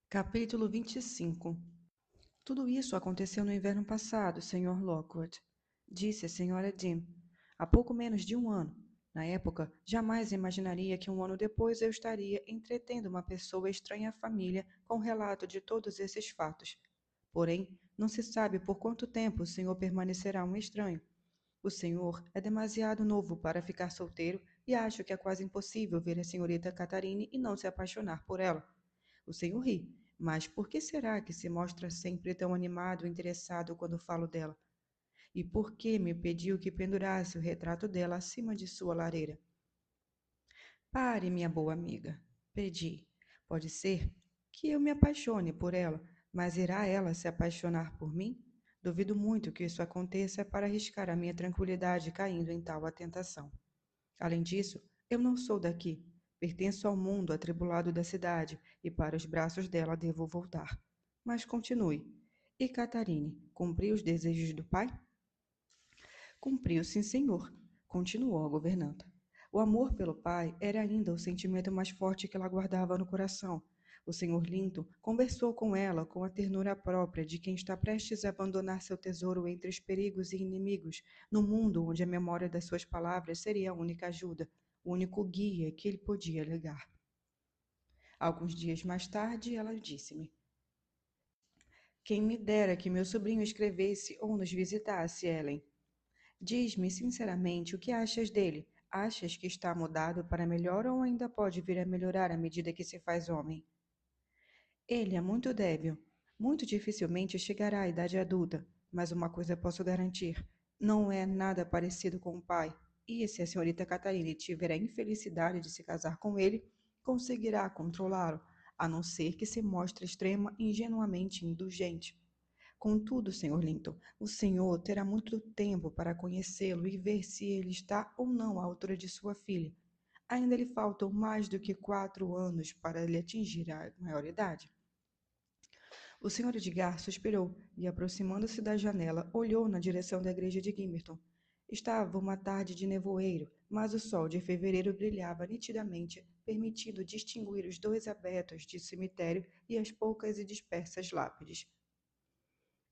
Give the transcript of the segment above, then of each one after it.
Capítulo 25. Tudo isso aconteceu no inverno passado, Sr. Lockwood, disse a Sra. Dean. Há pouco menos de um ano. Na época, jamais imaginaria que um ano depois eu estaria entretendo uma pessoa estranha à família com o relato de todos esses fatos. Porém, não se sabe por quanto tempo o senhor permanecerá um estranho. O senhor é demasiado novo para ficar solteiro e acho que é quase impossível ver a senhorita Catarine e não se apaixonar por ela. O senhor ri, mas por que será que se mostra sempre tão animado e interessado quando falo dela? E por que me pediu que pendurasse o retrato dela acima de sua lareira? Pare, minha boa amiga, pedi. Pode ser que eu me apaixone por ela, mas irá ela se apaixonar por mim? Duvido muito que isso aconteça para arriscar a minha tranquilidade caindo em tal tentação. Além disso, eu não sou daqui. Pertenço ao mundo atribulado da cidade e para os braços dela devo voltar. Mas continue. E Catarine, cumpriu os desejos do pai? Cumpriu, sim, senhor, continuou a governanta. O amor pelo pai era ainda o sentimento mais forte que ela guardava no coração. O senhor Linton conversou com ela com a ternura própria de quem está prestes a abandonar seu tesouro entre os perigos e inimigos, no mundo onde a memória das suas palavras seria a única ajuda, o único guia que ele podia legar. Alguns dias mais tarde, ela disse-me: Quem me dera que meu sobrinho escrevesse ou nos visitasse, Ellen. Diz-me sinceramente o que achas dele. Achas que está mudado para melhor ou ainda pode vir a melhorar à medida que se faz homem? Ele é muito débil. Muito dificilmente chegará à idade adulta, mas uma coisa posso garantir: não é nada parecido com o pai. E se a senhorita Catarina tiver a infelicidade de se casar com ele, conseguirá controlá-lo, a não ser que se mostre extrema ingenuamente indulgente. Contudo, Sr. Linton, o senhor terá muito tempo para conhecê-lo e ver se ele está ou não à altura de sua filha. Ainda lhe faltam mais do que 4 anos para ele atingir a maioridade. O Sr. Edgar suspirou e, aproximando-se da janela, olhou na direção da igreja de Gimmerton. Estava uma tarde de nevoeiro, mas o sol de fevereiro brilhava nitidamente, permitindo distinguir os 2 abetos de cemitério e as poucas e dispersas lápides.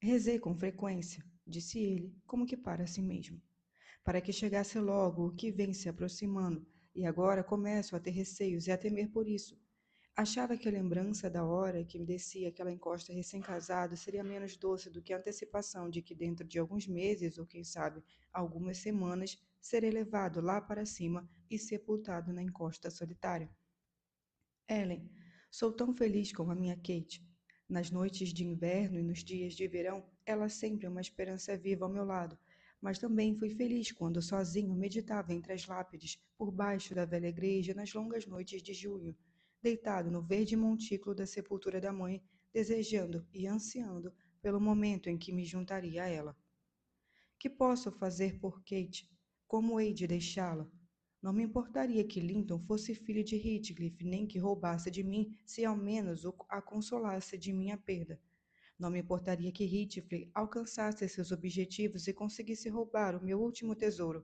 Rezei com frequência, disse ele, como que para si mesmo, para que chegasse logo o que vem se aproximando, e agora começo a ter receios e a temer por isso. Achava que a lembrança da hora que me descia aquela encosta recém-casado seria menos doce do que a antecipação de que dentro de alguns meses, ou quem sabe, algumas semanas, serei levado lá para cima e sepultado na encosta solitária. Ellen, sou tão feliz com a minha Kate. Nas noites de inverno e nos dias de verão, ela sempre é uma esperança viva ao meu lado. Mas também fui feliz quando sozinho meditava entre as lápides, por baixo da velha igreja, nas longas noites de junho, deitado no verde montículo da sepultura da mãe, desejando e ansiando pelo momento em que me juntaria a ela. Que posso fazer por Kate? Como hei de deixá-la? Não me importaria que Linton fosse filho de Heathcliff, nem que roubasse de mim, se ao menos a consolasse de minha perda. Não me importaria que Heathcliff alcançasse seus objetivos e conseguisse roubar o meu último tesouro.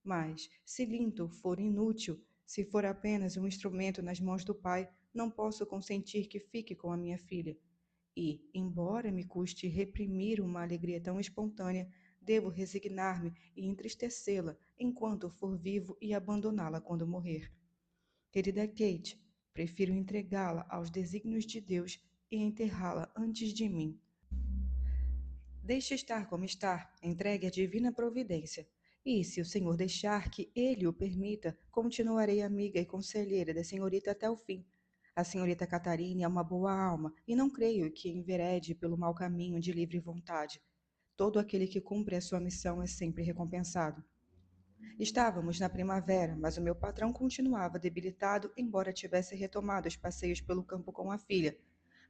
Mas, se Linton for inútil, se for apenas um instrumento nas mãos do pai, não posso consentir que fique com a minha filha. E, embora me custe reprimir uma alegria tão espontânea, devo resignar-me e entristecê-la enquanto for vivo e abandoná-la quando morrer. Querida Kate, prefiro entregá-la aos desígnios de Deus e enterrá-la antes de mim. Deixe estar como está, entregue à divina providência. E, se o Senhor deixar que Ele o permita, continuarei amiga e conselheira da senhorita até o fim. A senhorita Catarine é uma boa alma, e não creio que enverede pelo mau caminho de livre vontade. Todo aquele que cumpre a sua missão é sempre recompensado. Estávamos na primavera, mas o meu patrão continuava debilitado, embora tivesse retomado os passeios pelo campo com a filha.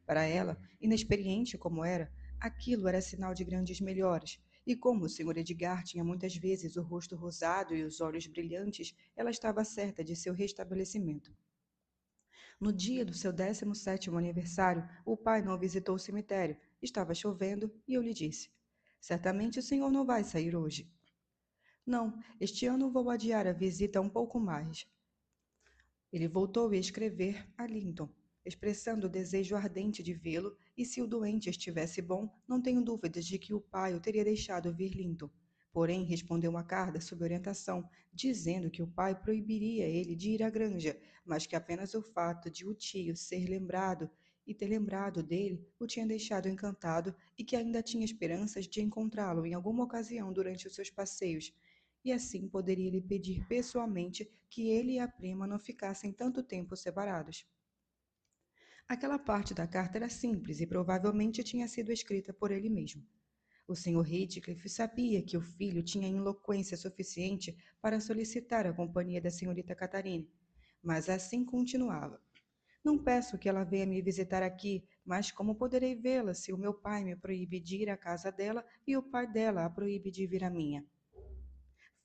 Para ela, inexperiente como era, aquilo era sinal de grandes melhoras, e como o Sr. Edgar tinha muitas vezes o rosto rosado e os olhos brilhantes, ela estava certa de seu restabelecimento. No dia do seu 17º aniversário, o pai não visitou o cemitério. Estava chovendo e eu lhe disse: certamente o senhor não vai sair hoje. Não, este ano vou adiar a visita um pouco mais. Ele voltou a escrever a Linton. expressando o desejo ardente de vê-lo, e se o doente estivesse bom, não tenho dúvidas de que o pai o teria deixado vir Linton. Porém, respondeu a carta sob orientação, dizendo que o pai proibiria ele de ir à granja, mas que apenas o fato de o tio ser lembrado e ter lembrado dele o tinha deixado encantado e que ainda tinha esperanças de encontrá-lo em alguma ocasião durante os seus passeios, e assim poderia lhe pedir pessoalmente que ele e a prima não ficassem tanto tempo separados. Aquela parte da carta era simples e provavelmente tinha sido escrita por ele mesmo. O Sr. Heathcliff sabia que o filho tinha eloquência suficiente para solicitar a companhia da senhorita Catarine, mas assim continuava. Não peço que ela venha me visitar aqui, mas como poderei vê-la se o meu pai me proíbe de ir à casa dela e o pai dela a proíbe de vir à minha?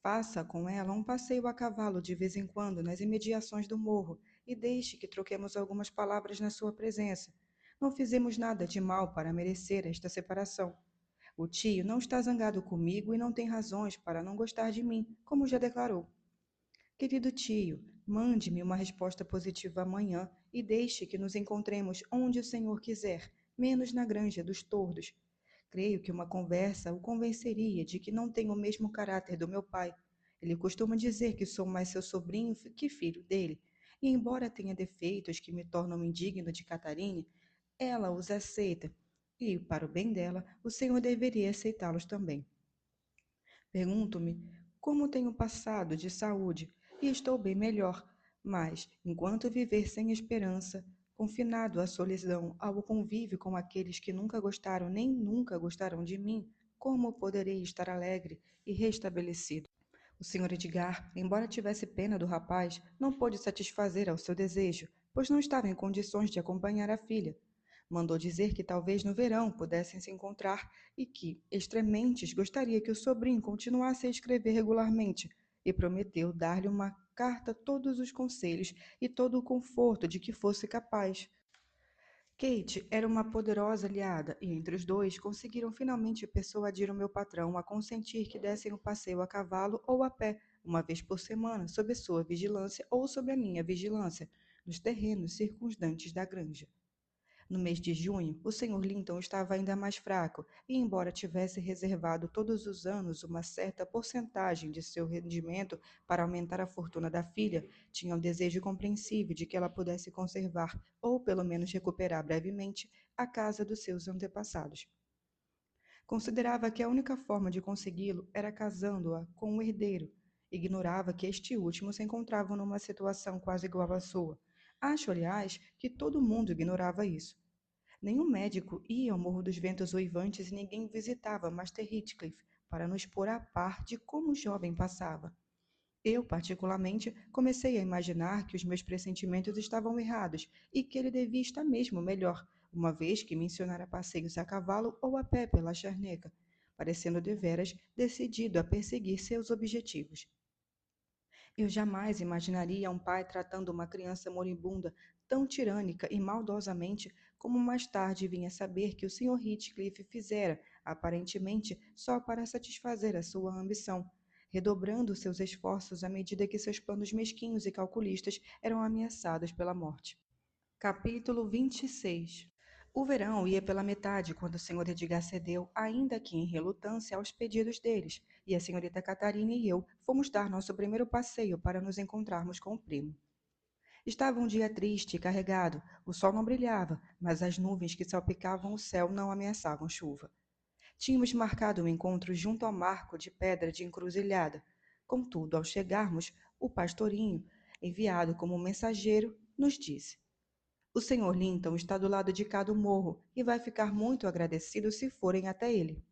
Faça com ela um passeio a cavalo de vez em quando nas imediações do morro e deixe que troquemos algumas palavras na sua presença. Não fizemos nada de mal para merecer esta separação. O tio não está zangado comigo e não tem razões para não gostar de mim, como já declarou. Querido tio, mande-me uma resposta positiva amanhã e deixe que nos encontremos onde o senhor quiser, menos na granja dos tordos. Creio que uma conversa o convenceria de que não tenho o mesmo caráter do meu pai. Ele costuma dizer que sou mais seu sobrinho que filho dele, e embora tenha defeitos que me tornam indigno de Catarine, ela os aceita, e, para o bem dela, o senhor deveria aceitá-los também. Pergunto-me como tenho passado de saúde e estou bem melhor, mas, enquanto viver sem esperança, confinado à solidão, ao convívio com aqueles que nunca gostaram nem nunca gostarão de mim, como poderei estar alegre e restabelecido? O Sr. Edgar, embora tivesse pena do rapaz, não pôde satisfazer ao seu desejo, pois não estava em condições de acompanhar a filha. Mandou dizer que talvez no verão pudessem se encontrar e que, extremamente, gostaria que o sobrinho continuasse a escrever regularmente, e prometeu dar-lhe uma carta todos os conselhos e todo o conforto de que fosse capaz. Kate era uma poderosa aliada e entre os dois conseguiram finalmente persuadir o meu patrão a consentir que dessem o passeio a cavalo ou a pé, uma vez por semana, sob sua vigilância ou sob a minha vigilância, nos terrenos circundantes da granja. No mês de junho, o Sr. Linton estava ainda mais fraco, e embora tivesse reservado todos os anos uma certa porcentagem de seu rendimento para aumentar a fortuna da filha, tinha um desejo compreensível de que ela pudesse conservar, ou pelo menos recuperar brevemente, a casa dos seus antepassados. Considerava que a única forma de consegui-lo era casando-a com um herdeiro. Ignorava que este último se encontrava numa situação quase igual à sua. Acho, aliás, que todo mundo ignorava isso. Nenhum médico ia ao Morro dos Ventos Uivantes e ninguém visitava Master Heathcliff para nos pôr a par de como o jovem passava. Eu, particularmente, comecei a imaginar que os meus pressentimentos estavam errados e que ele devia estar mesmo melhor, uma vez que mencionara passeios a cavalo ou a pé pela charneca, parecendo deveras decidido a perseguir seus objetivos. Eu jamais imaginaria um pai tratando uma criança moribunda tão tirânica e maldosamente como mais tarde vinha saber que o Sr. Heathcliff fizera, aparentemente só para satisfazer a sua ambição, redobrando seus esforços à medida que seus planos mesquinhos e calculistas eram ameaçados pela morte. Capítulo 26. O verão ia pela metade quando o Sr. Edgar cedeu, ainda que em relutância, aos pedidos deles, e a senhorita Catarina e eu fomos dar nosso primeiro passeio para nos encontrarmos com o primo. Estava um dia triste e carregado, o sol não brilhava, mas as nuvens que salpicavam o céu não ameaçavam chuva. Tínhamos marcado um encontro junto ao marco de pedra de encruzilhada. Contudo, ao chegarmos, o pastorinho, enviado como mensageiro, nos disse: o Sr. Linton está do lado de cá do morro e vai ficar muito agradecido se forem até ele.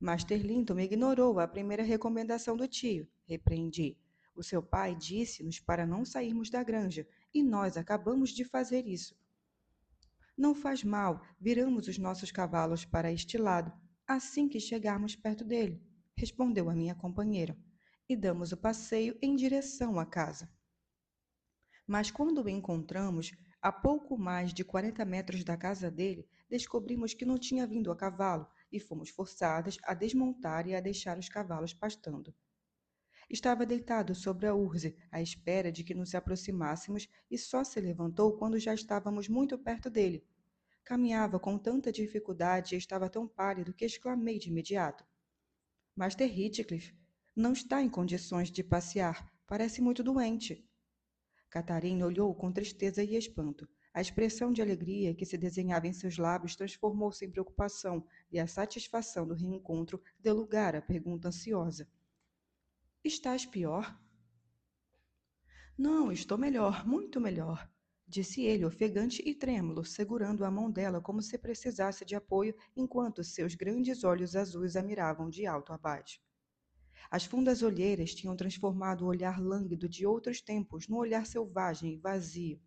Master Linton me ignorou a primeira recomendação do tio, repreendi. O seu pai disse-nos para não sairmos da granja, e nós acabamos de fazer isso. Não faz mal, viramos os nossos cavalos para este lado, assim que chegarmos perto dele, respondeu a minha companheira, e damos o passeio em direção à casa. Mas quando o encontramos, a pouco mais de 40 metros da casa dele, descobrimos que não tinha vindo a cavalo e fomos forçadas a desmontar e a deixar os cavalos pastando. Estava deitado sobre a urze, à espera de que nos aproximássemos, e só se levantou quando já estávamos muito perto dele. Caminhava com tanta dificuldade e estava tão pálido que exclamei de imediato: Master Heathcliff, não está em condições de passear. Parece muito doente. Catarina olhou com tristeza e espanto. A expressão de alegria que se desenhava em seus lábios transformou-se em preocupação, e a satisfação do reencontro deu lugar à pergunta ansiosa: Estás pior? Não, estou melhor, muito melhor, disse ele, ofegante e trêmulo, segurando a mão dela como se precisasse de apoio, enquanto seus grandes olhos azuis a miravam de alto a baixo. As fundas olheiras tinham transformado o olhar lânguido de outros tempos num olhar selvagem e vazio.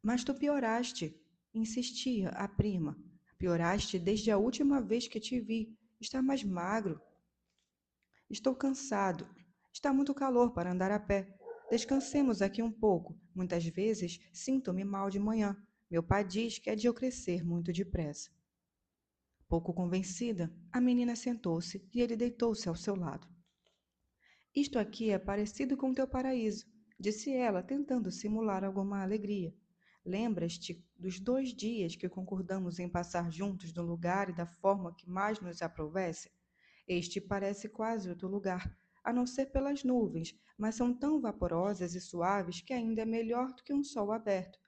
Mas tu pioraste, insistia a prima. Pioraste desde a última vez que te vi. Está mais magro. Estou cansado. Está muito calor para andar a pé. Descansemos aqui um pouco. Muitas vezes sinto-me mal de manhã. Meu pai diz que é de eu crescer muito depressa. Pouco convencida, a menina sentou-se e ele deitou-se ao seu lado. Isto aqui é parecido com teu paraíso, disse ela, tentando simular alguma alegria. Lembras-te dos 2 dias que concordamos em passar juntos no lugar e da forma que mais nos aprovesse? Este parece quase outro lugar, a não ser pelas nuvens, mas são tão vaporosas e suaves que ainda é melhor do que um sol aberto.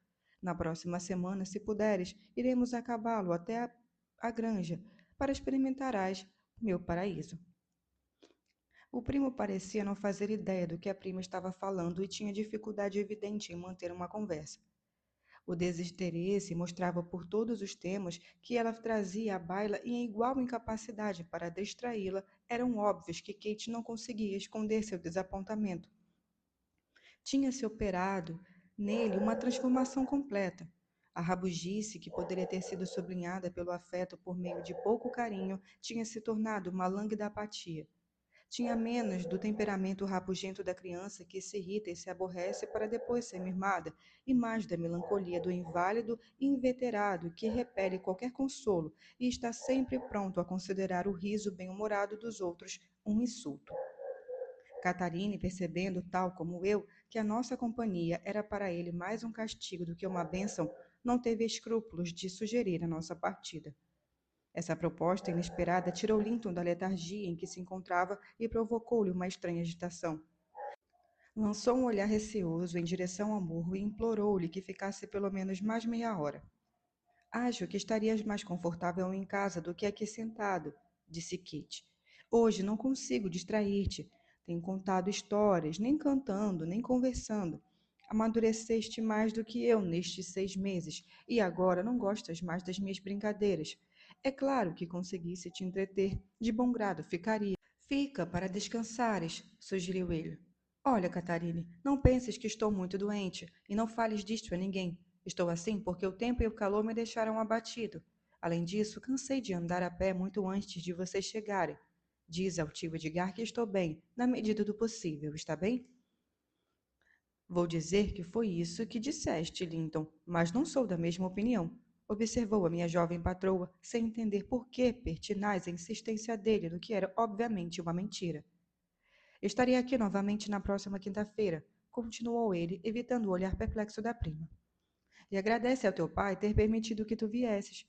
Na próxima semana, se puderes, iremos a cavalo até a granja para experimentarás meu paraíso. O primo parecia não fazer ideia do que a prima estava falando e tinha dificuldade evidente em manter uma conversa. O desinteresse mostrava por todos os temas que ela trazia à baila e em igual incapacidade para distraí-la eram óbvios que Kate não conseguia esconder seu desapontamento. Tinha-se operado nele uma transformação completa. A rabugice, que poderia ter sido sublinhada pelo afeto por meio de pouco carinho, tinha se tornado uma lânguida apatia. Tinha menos do temperamento rabugento da criança que se irrita e se aborrece para depois ser mimada, e mais da melancolia do inválido e inveterado que repele qualquer consolo e está sempre pronto a considerar o riso bem-humorado dos outros um insulto. Catarine, percebendo, tal como eu, que a nossa companhia era para ele mais um castigo do que uma bênção, não teve escrúpulos de sugerir a nossa partida. Essa proposta inesperada tirou Linton da letargia em que se encontrava e provocou-lhe uma estranha agitação. Lançou um olhar receoso em direção ao morro e implorou-lhe que ficasse pelo menos mais meia hora. Acho que estarias mais confortável em casa do que aqui sentado, disse Kate. Hoje não consigo distrair-te. Tenho contado histórias, nem cantando, nem conversando. Amadureceste mais do que eu nestes 6 meses, e agora não gostas mais das minhas brincadeiras. É claro que conseguisse te entreter, de bom grado ficaria. Fica para descansares, sugeriu ele. Olha, Catarine, não penses que estou muito doente, e não fales disto a ninguém. Estou assim porque o tempo e o calor me deixaram abatido. Além disso, cansei de andar a pé muito antes de vocês chegarem. Diz ao tio Edgar que estou bem, na medida do possível, está bem? Vou dizer que foi isso que disseste, Linton, mas não sou da mesma opinião. Observou a minha jovem patroa, sem entender por que pertinaz a insistência dele no que era obviamente uma mentira. Estarei aqui novamente na próxima quinta-feira, continuou ele, evitando o olhar perplexo da prima. E agradece ao teu pai ter permitido que tu viesses.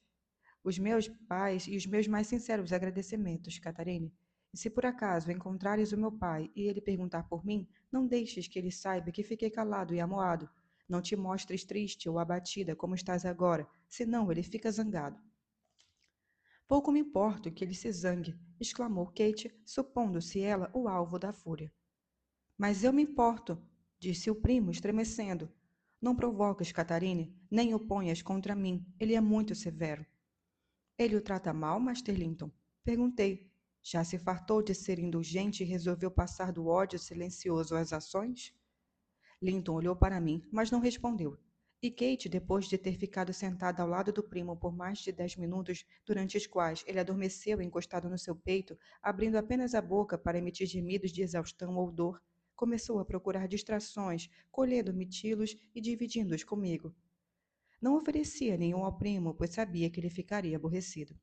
Os meus pais e os meus mais sinceros agradecimentos, Catarine. E se por acaso encontrares o meu pai e ele perguntar por mim, não deixes que ele saiba que fiquei calado e amuado. Não te mostres triste ou abatida como estás agora, senão ele fica zangado. Pouco me importo que ele se zangue, exclamou Kate, supondo-se ela o alvo da fúria. Mas eu me importo, disse o primo, estremecendo. Não provoques, Catarine, nem o ponhas contra mim. Ele é muito severo. Ele o trata mal, Master Linton? Perguntei. Já se fartou de ser indulgente e resolveu passar do ódio silencioso às ações? Linton olhou para mim, mas não respondeu. E Kate, depois de ter ficado sentada ao lado do primo por mais de 10 minutos, durante os quais ele adormeceu encostado no seu peito, abrindo apenas a boca para emitir gemidos de exaustão ou dor, começou a procurar distrações, colhendo mitilos e dividindo-os comigo. Não oferecia nenhum ao primo, pois sabia que ele ficaria aborrecido.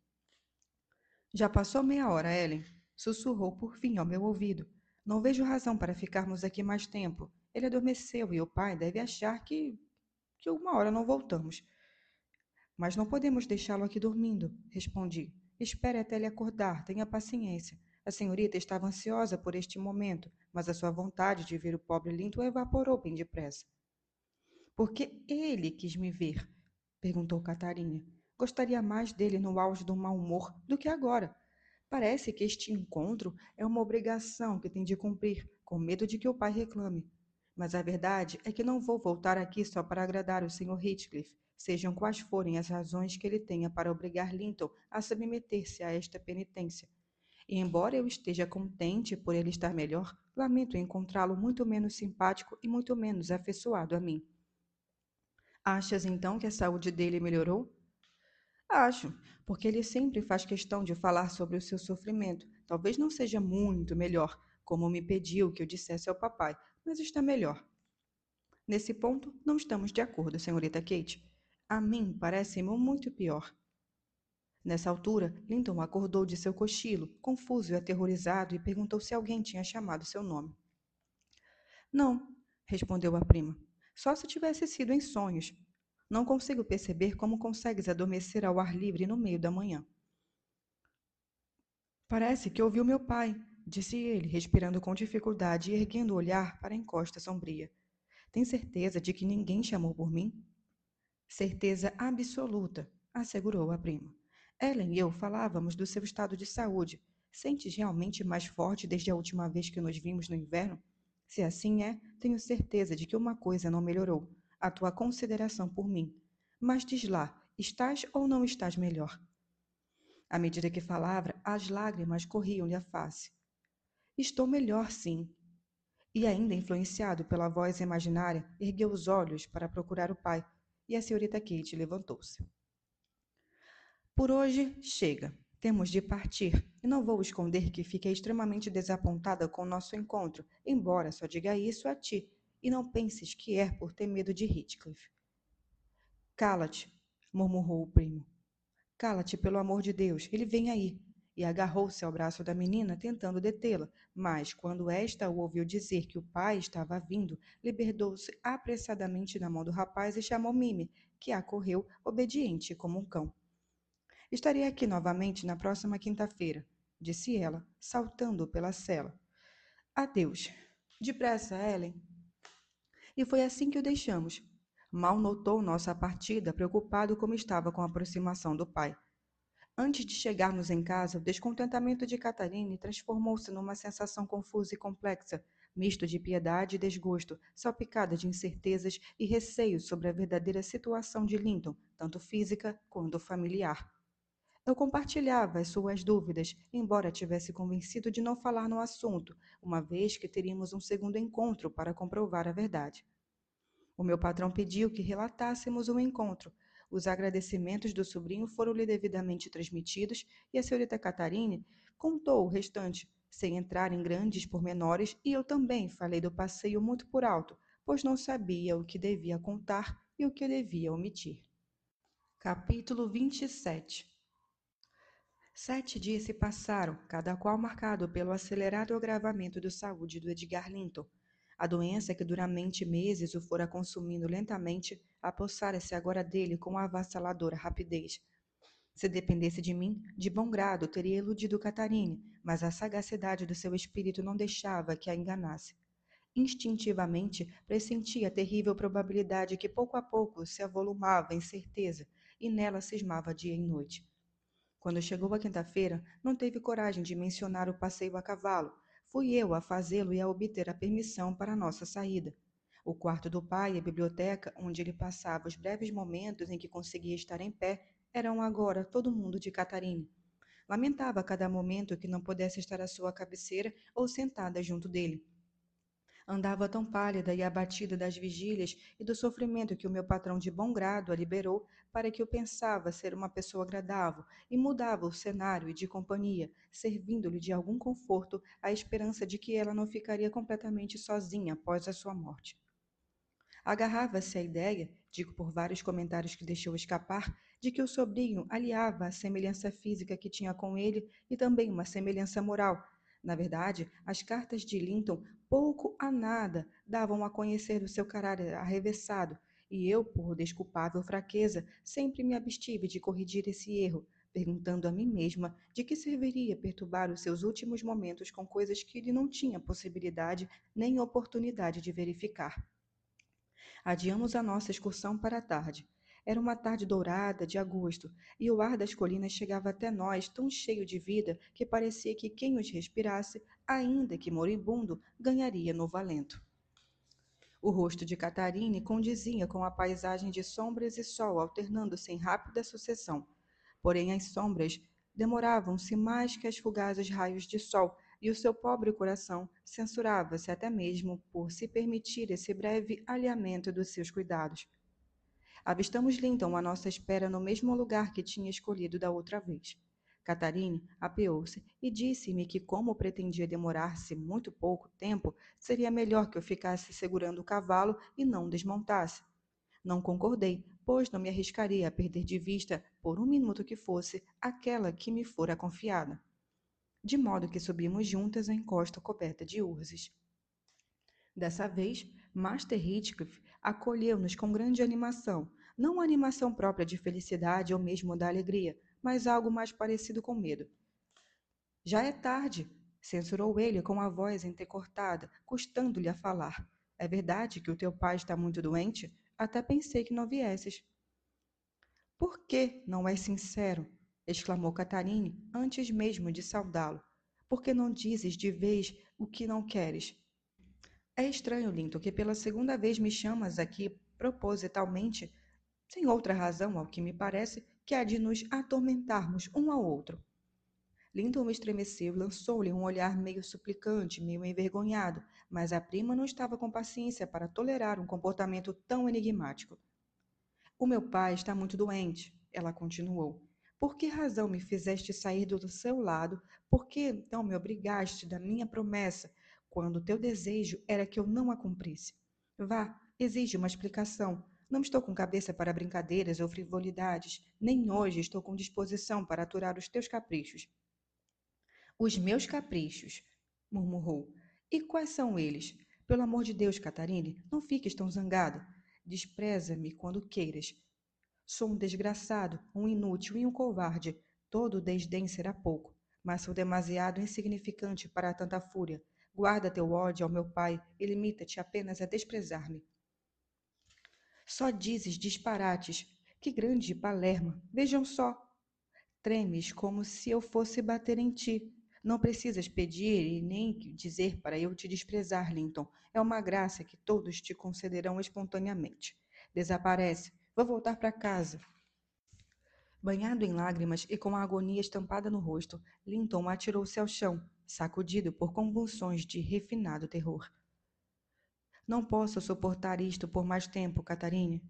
Já passou meia hora, Ellen, sussurrou por fim ao meu ouvido. Não vejo razão para ficarmos aqui mais tempo. Ele adormeceu e o pai deve achar que uma hora não voltamos. Mas não podemos deixá-lo aqui dormindo, respondi. Espere até ele acordar, tenha paciência. A senhorita estava ansiosa por este momento, mas a sua vontade de ver o pobre Linton evaporou bem depressa. Por que ele quis me ver? Perguntou Catarina. Gostaria mais dele no auge do mau humor do que agora. Parece que este encontro é uma obrigação que tem de cumprir, com medo de que o pai reclame. Mas a verdade é que não vou voltar aqui só para agradar o Sr. Heathcliff, sejam quais forem as razões que ele tenha para obrigar Linton a submeter-se a esta penitência. E embora eu esteja contente por ele estar melhor, lamento encontrá-lo muito menos simpático e muito menos afeiçoado a mim. Achas então que a saúde dele melhorou? Acho, porque ele sempre faz questão de falar sobre o seu sofrimento. Talvez não seja muito melhor, como me pediu que eu dissesse ao papai, mas está melhor. Nesse ponto, não estamos de acordo, senhorita Kate. A mim parece-me muito pior. Nessa altura, Linton acordou de seu cochilo, confuso e aterrorizado, e perguntou se alguém tinha chamado seu nome. Não, respondeu a prima. Só se tivesse sido em sonhos. Não consigo perceber como consegues adormecer ao ar livre no meio da manhã. Parece que ouviu meu pai, disse ele, respirando com dificuldade e erguendo o olhar para a encosta sombria. Tem certeza de que ninguém chamou por mim? Certeza absoluta, assegurou a prima. Ellen e eu falávamos do seu estado de saúde. Sentes realmente mais forte desde a última vez que nos vimos no inverno? Se assim é, tenho certeza de que uma coisa não melhorou: a tua consideração por mim. Mas diz lá, estás ou não estás melhor? À medida que falava, as lágrimas corriam-lhe a face. Estou melhor, sim. E ainda influenciado pela voz imaginária, ergueu os olhos para procurar o pai, e a senhorita Kate levantou-se. Por hoje, chega. Temos de partir, e não vou esconder que fiquei extremamente desapontada com o nosso encontro, embora só diga isso a ti, e não penses que é por ter medo de Heathcliff. Cala-te, murmurou o primo. Cala-te, pelo amor de Deus, ele vem aí. E agarrou-se ao braço da menina, tentando detê-la, mas, quando esta o ouviu dizer que o pai estava vindo, libertou-se apressadamente da mão do rapaz e chamou Mime, que acorreu, obediente como um cão. Estarei aqui novamente na próxima quinta-feira, disse ela, saltando pela cela. Adeus. Depressa, Ellen. E foi assim que o deixamos. Mal notou nossa partida, preocupado como estava com a aproximação do pai. Antes de chegarmos em casa, o descontentamento de Catarine transformou-se numa sensação confusa e complexa, misto de piedade e desgosto, salpicada de incertezas e receios sobre a verdadeira situação de Linton, tanto física quanto familiar. Eu compartilhava as suas dúvidas, embora tivesse convencido de não falar no assunto, uma vez que teríamos um segundo encontro para comprovar a verdade. O meu patrão pediu que relatássemos o encontro. Os agradecimentos do sobrinho foram-lhe devidamente transmitidos e a senhorita Catarine contou o restante, sem entrar em grandes pormenores, e eu também falei do passeio muito por alto, pois não sabia o que devia contar e o que devia omitir. Capítulo 27. 7 dias se passaram, cada qual marcado pelo acelerado agravamento da saúde do Edgar Linton. A doença que duramente meses o fora consumindo lentamente apossara-se agora dele com avassaladora rapidez. Se dependesse de mim, de bom grado teria iludido Catarine, mas a sagacidade do seu espírito não deixava que a enganasse. Instintivamente, pressentia a terrível probabilidade que pouco a pouco se avolumava em certeza, e nela cismava dia e noite. Quando chegou a quinta-feira, não teve coragem de mencionar o passeio a cavalo. Fui eu a fazê-lo e a obter a permissão para a nossa saída. O quarto do pai e a biblioteca, onde ele passava os breves momentos em que conseguia estar em pé, eram agora todo mundo de Catarine. Lamentava a cada momento que não pudesse estar à sua cabeceira ou sentada junto dele. Andava tão pálida e abatida das vigílias e do sofrimento que o meu patrão de bom grado a liberou para que eu pensava ser uma pessoa agradável e mudava o cenário e de companhia, servindo-lhe de algum conforto a esperança de que ela não ficaria completamente sozinha após a sua morte. Agarrava-se à ideia, digo por vários comentários que deixou escapar, de que o sobrinho aliava a semelhança física que tinha com ele e também uma semelhança moral, Na verdade, as cartas de Linton pouco a nada davam a conhecer do seu caráter arrevessado, e eu, por desculpável fraqueza, sempre me abstive de corrigir esse erro, perguntando a mim mesma de que serviria perturbar os seus últimos momentos com coisas que ele não tinha possibilidade nem oportunidade de verificar. Adiamos a nossa excursão para a tarde. Era uma tarde dourada de agosto, e o ar das colinas chegava até nós tão cheio de vida que parecia que quem os respirasse, ainda que moribundo, ganharia novo alento. O rosto de Catarine condizia com a paisagem de sombras e sol alternando-se em rápida sucessão. Porém, as sombras demoravam-se mais que as fugazes raios de sol, e o seu pobre coração censurava-se até mesmo por se permitir esse breve alheamento dos seus cuidados. Avistamos Linton à nossa espera no mesmo lugar que tinha escolhido da outra vez. Catarine apeou-se e disse-me que, como pretendia demorar-se muito pouco tempo, seria melhor que eu ficasse segurando o cavalo e não desmontasse. Não concordei, pois não me arriscaria a perder de vista, por um minuto que fosse, aquela que me fora confiada. De modo que subimos juntas a encosta coberta de urzes. Dessa vez, Master Heathcliff acolheu-nos com grande animação, não uma animação própria de felicidade ou mesmo da alegria, mas algo mais parecido com medo. Já é tarde, censurou ele com a voz entrecortada, custando-lhe a falar. É verdade que o teu pai está muito doente? Até pensei que não viesses. Por que não és sincero? Exclamou Catarine, antes mesmo de saudá-lo. Por que não dizes de vez o que não queres? É estranho, Linton, que pela segunda vez me chamas aqui propositalmente, sem outra razão, ao que me parece, que há de nos atormentarmos um ao outro. Linton estremeceu e lançou-lhe um olhar meio suplicante, meio envergonhado, mas a prima não estava com paciência para tolerar um comportamento tão enigmático. O meu pai está muito doente, ela continuou. Por que razão me fizeste sair do seu lado? Por que então me obrigaste da minha promessa, quando teu desejo era que eu não a cumprisse? Vá, exige uma explicação. Não estou com cabeça para brincadeiras ou frivolidades, nem hoje estou com disposição para aturar os teus caprichos. Os meus caprichos, murmurou. E quais são eles? Pelo amor de Deus, Catarine, não fiques tão zangada. Despreza-me quando queiras. Sou um desgraçado, um inútil e um covarde. Todo o desdém será pouco, mas sou demasiado insignificante para tanta fúria. Guarda teu ódio ao meu pai e limita-te apenas a desprezar-me. Só dizes disparates. Que grande Palerma! Vejam só! Tremes como se eu fosse bater em ti. Não precisas pedir e nem dizer para eu te desprezar, Linton. É uma graça que todos te concederão espontaneamente. Desaparece. Vou voltar para casa. Banhado em lágrimas e com a agonia estampada no rosto, Linton atirou-se ao chão, sacudido por convulsões de refinado terror. Não posso suportar isto por mais tempo, Catarine.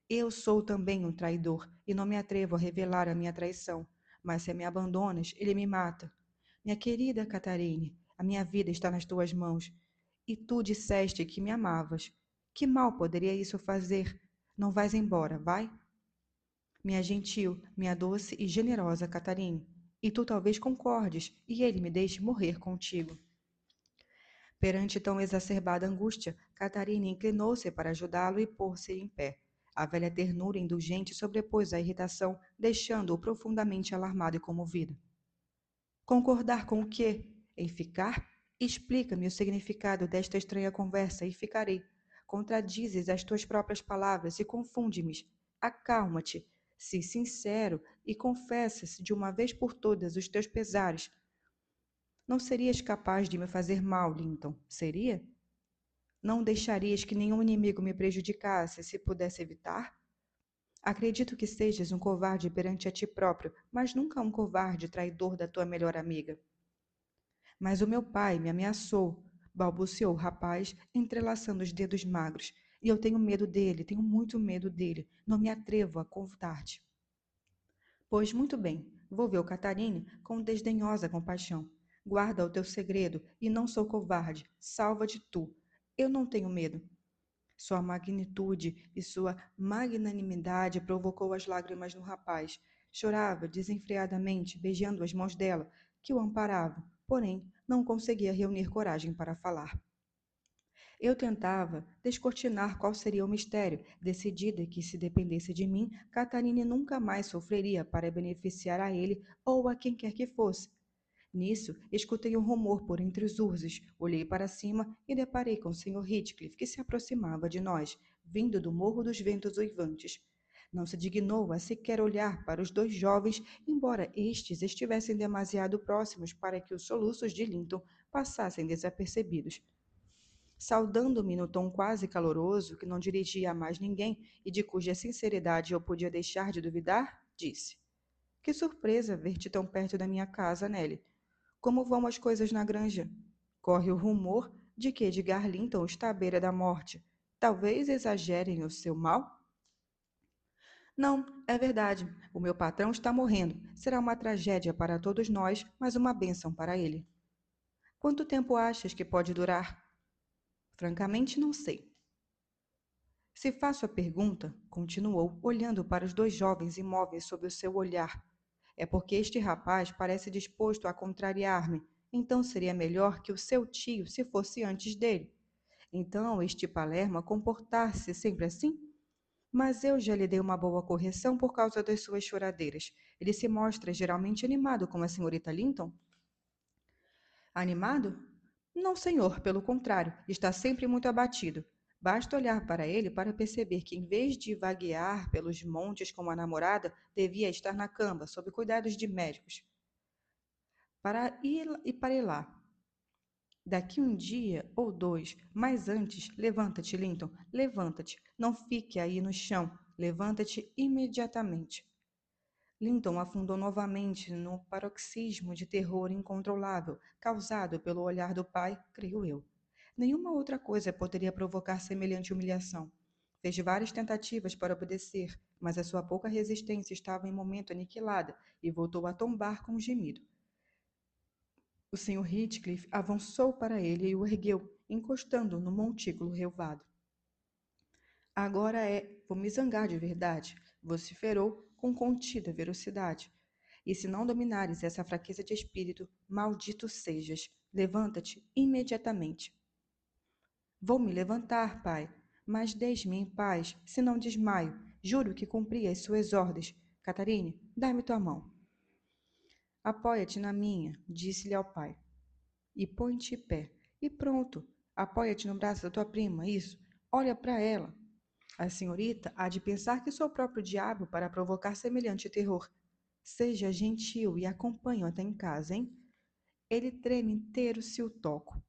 Eu sou também um traidor e não me atrevo a revelar a minha traição. Mas se me abandonas, ele me mata. Minha querida Catarine, a minha vida está nas tuas mãos. E tu disseste que me amavas. Que mal poderia isso fazer? Não vais embora, vai? Minha gentil, minha doce e generosa Catarine. E tu talvez concordes, e ele me deixe morrer contigo. Perante tão exacerbada angústia, Catarina inclinou-se para ajudá-lo e pôr-se em pé. A velha ternura indulgente sobrepôs a irritação, deixando-o profundamente alarmado e comovido. Concordar com o quê? Em ficar? Explica-me o significado desta estranha conversa e ficarei. Contradizes as tuas próprias palavras e confunde-me. Acalma-te, se sincero e confessa-se de uma vez por todas os teus pesares. Não serias capaz de me fazer mal, Linton, seria? Não deixarias que nenhum inimigo me prejudicasse se pudesse evitar? Acredito que sejas um covarde perante a ti próprio, mas nunca um covarde traidor da tua melhor amiga. Mas o meu pai me ameaçou, balbuciou o rapaz, entrelaçando os dedos magros. E eu tenho medo dele, tenho muito medo dele. Não me atrevo a contar-te. Pois muito bem, vou ver o Catarine com desdenhosa compaixão. Guarda o teu segredo, e não sou covarde. Salva-te tu. Eu não tenho medo. Sua magnitude e sua magnanimidade provocou as lágrimas no rapaz. Chorava desenfreadamente, beijando as mãos dela, que o amparavam. porém não conseguia reunir coragem para falar. Eu tentava descortinar qual seria o mistério, decidida que, se dependesse de mim, Catarine nunca mais sofreria para beneficiar a ele ou a quem quer que fosse. Nisso, escutei um rumor por entre os urzes, olhei para cima e deparei com o Sr. Heathcliff, que se aproximava de nós, vindo do Morro dos Ventos Uivantes. Não se dignou a sequer olhar para os dois jovens, embora estes estivessem demasiado próximos para que os soluços de Linton passassem desapercebidos. Saudando-me no tom quase caloroso, que não dirigia a mais ninguém e de cuja sinceridade eu podia deixar de duvidar, disse: Que surpresa ver-te tão perto da minha casa, Nelly. Como vão as coisas na granja? Corre o rumor de que Edgar Linton está à beira da morte. Talvez exagerem o seu mal? Não, é verdade. O meu patrão está morrendo. Será uma tragédia para todos nós, mas uma bênção para ele. Quanto tempo achas que pode durar? Francamente, não sei. Se faço a pergunta, continuou, olhando para os dois jovens imóveis sob o seu olhar, é porque este rapaz parece disposto a contrariar-me, então seria melhor que o seu tio se fosse antes dele. Então, este Palermo comportar-se sempre assim? Mas eu já lhe dei uma boa correção por causa das suas choradeiras. Ele se mostra geralmente animado com a senhorita Linton? Animado? Não, senhor, pelo contrário, está sempre muito abatido. Basta olhar para ele para perceber que, em vez de vaguear pelos montes com a namorada, devia estar na cama, sob cuidados de médicos. Para ir lá. Daqui um dia ou dois, mas antes, levanta-te, Linton, levanta-te. Não fique aí no chão. Levanta-te imediatamente. Linton afundou novamente no paroxismo de terror incontrolável, causado pelo olhar do pai, creio eu. Nenhuma outra coisa poderia provocar semelhante humilhação. Fez várias tentativas para obedecer, mas a sua pouca resistência estava em momento aniquilada e voltou a tombar com um gemido. O Sr. Heathcliff avançou para ele e o ergueu, encostando-o no montículo relvado. Agora vou me zangar de verdade, vociferou com contida velocidade. E se não dominares essa fraqueza de espírito, maldito sejas. Levanta-te imediatamente. Vou me levantar, pai, mas deixe-me em paz, se não desmaio. Juro que cumpri as suas ordens. Catarine, dá-me tua mão. Apoia-te na minha, disse-lhe ao pai. E põe-te em pé. E pronto. Apoia-te no braço da tua prima, isso. Olha para ela. A senhorita há de pensar que sou o próprio diabo para provocar semelhante terror. Seja gentil e acompanhe-o até em casa, hein? Ele treme inteiro se o toco.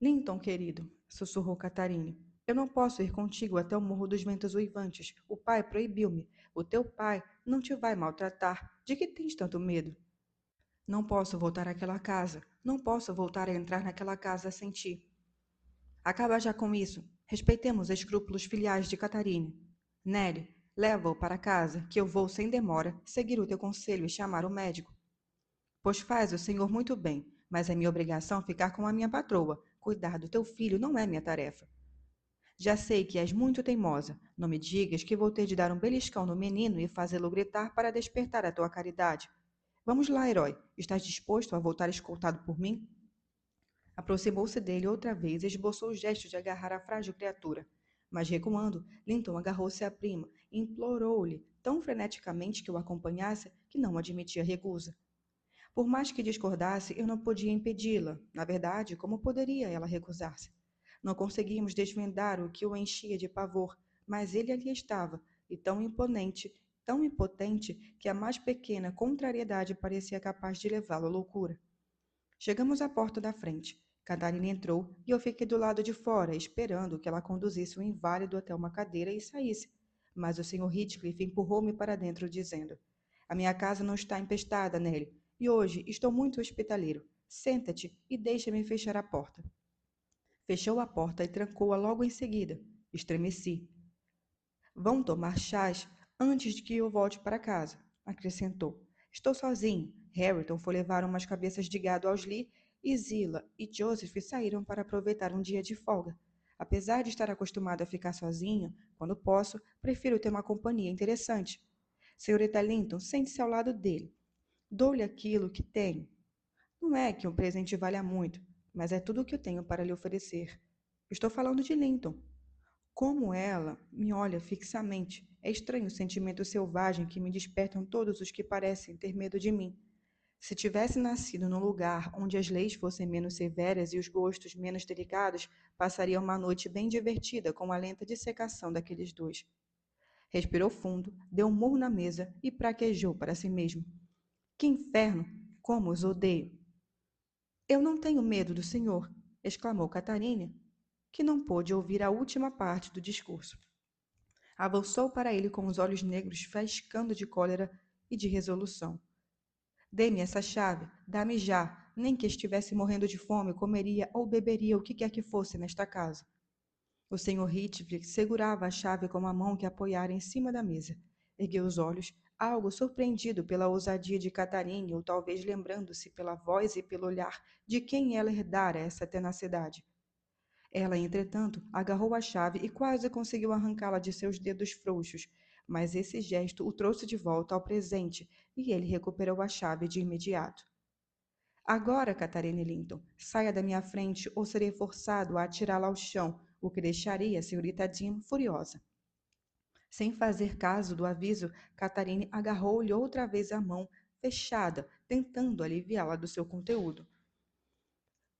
Linton, querido, sussurrou Catarine, eu não posso ir contigo até o Morro dos Ventos Uivantes. O pai proibiu-me. O teu pai não te vai maltratar. De que tens tanto medo? Não posso voltar àquela casa. Não posso voltar a entrar naquela casa sem ti. Acaba já com isso. Respeitemos os escrúpulos filiais de Catarine. Nelly, leva-o para casa, que eu vou, sem demora, seguir o teu conselho e chamar o médico. Pois faz o senhor muito bem, mas é minha obrigação ficar com a minha patroa. Cuidar do teu filho não é minha tarefa. Já sei que és muito teimosa. Não me digas que vou ter de dar um beliscão no menino e fazê-lo gritar para despertar a tua caridade. Vamos lá, herói. Estás disposto a voltar escoltado por mim? Aproximou-se dele outra vez e esboçou o gesto de agarrar a frágil criatura. Mas recuando, Linton agarrou-se à prima e implorou-lhe tão freneticamente que o acompanhasse que não admitia recusa. Por mais que discordasse, eu não podia impedi-la. Na verdade, como poderia ela recusar-se? Não conseguíamos desvendar o que o enchia de pavor, mas ele ali estava, e tão imponente, tão impotente, que a mais pequena contrariedade parecia capaz de levá-lo à loucura. Chegamos à porta da frente. Catarina entrou e eu fiquei do lado de fora, esperando que ela conduzisse o inválido até uma cadeira e saísse. Mas o Sr. Heathcliff empurrou-me para dentro, dizendo: A minha casa não está empestada, Nelly, e hoje estou muito hospitaleiro. Senta-te e deixa-me fechar a porta. Fechou a porta e trancou-a logo em seguida. Estremeci. Vão tomar chás antes de que eu volte para casa, acrescentou. Estou sozinho. Harrington foi levar umas cabeças de gado aos Lee e Zillah e Joseph saíram para aproveitar um dia de folga. Apesar de estar acostumado a ficar sozinho, quando posso, prefiro ter uma companhia interessante. Senhorita Linton, sente-se ao lado dele. Dou-lhe aquilo que tenho. Não é que um presente valha muito, mas é tudo o que eu tenho para lhe oferecer. Estou falando de Linton. Como ela me olha fixamente, é estranho o sentimento selvagem que me despertam todos os que parecem ter medo de mim. Se tivesse nascido num lugar onde as leis fossem menos severas e os gostos menos delicados, passaria uma noite bem divertida com a lenta dissecação daqueles dois. Respirou fundo, deu um murro na mesa e praquejou para si mesmo. Que inferno! Como os odeio! Eu não tenho medo do senhor, exclamou Catarina, que não pôde ouvir a última parte do discurso. Avançou para ele com os olhos negros faiscando de cólera e de resolução. Dê-me essa chave, dá-me já, nem que estivesse morrendo de fome, comeria ou beberia o que quer que fosse nesta casa. O senhor Heathcliff segurava a chave com a mão que apoiara em cima da mesa. Ergueu os olhos, algo surpreendido pela ousadia de Catarina, ou talvez lembrando-se pela voz e pelo olhar de quem ela herdara essa tenacidade. Ela, entretanto, agarrou a chave e quase conseguiu arrancá-la de seus dedos frouxos, mas esse gesto o trouxe de volta ao presente e ele recuperou a chave de imediato. Agora, Catarina Linton, saia da minha frente ou serei forçado a atirá-la ao chão, o que deixaria a senhorita Jean furiosa. Sem fazer caso do aviso, Catarine agarrou-lhe outra vez a mão, fechada, tentando aliviá-la do seu conteúdo.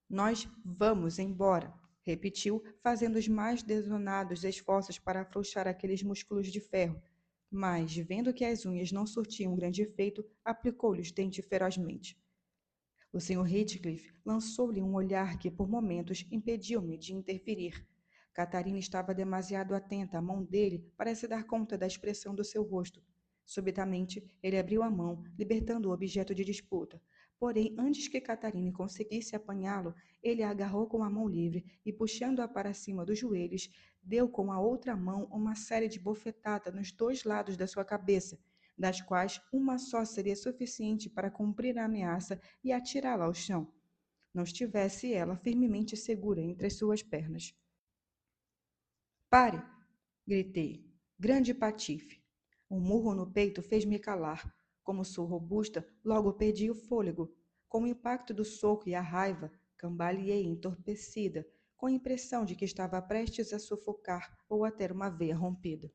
Nós vamos embora, repetiu, fazendo os mais desonados esforços para afrouxar aqueles músculos de ferro, mas, vendo que as unhas não surtiam grande efeito, aplicou-lhe os dentes ferozmente. O Sr. Heathcliff lançou-lhe um olhar que, por momentos, impediu-me de interferir. Catarina estava demasiado atenta à mão dele para se dar conta da expressão do seu rosto. Subitamente, ele abriu a mão, libertando o objeto de disputa. Porém, antes que Catarina conseguisse apanhá-lo, ele a agarrou com a mão livre e, puxando-a para cima dos joelhos, deu com a outra mão uma série de bofetadas nos dois lados da sua cabeça, das quais uma só seria suficiente para cumprir a ameaça e atirá-la ao chão, não estivesse ela firmemente segura entre as suas pernas. Pare! Gritei. Grande patife. Um murro no peito fez-me calar. Como sou robusta, logo perdi o fôlego. Com o impacto do soco e a raiva, cambaleei entorpecida, com a impressão de que estava prestes a sufocar ou a ter uma veia rompida.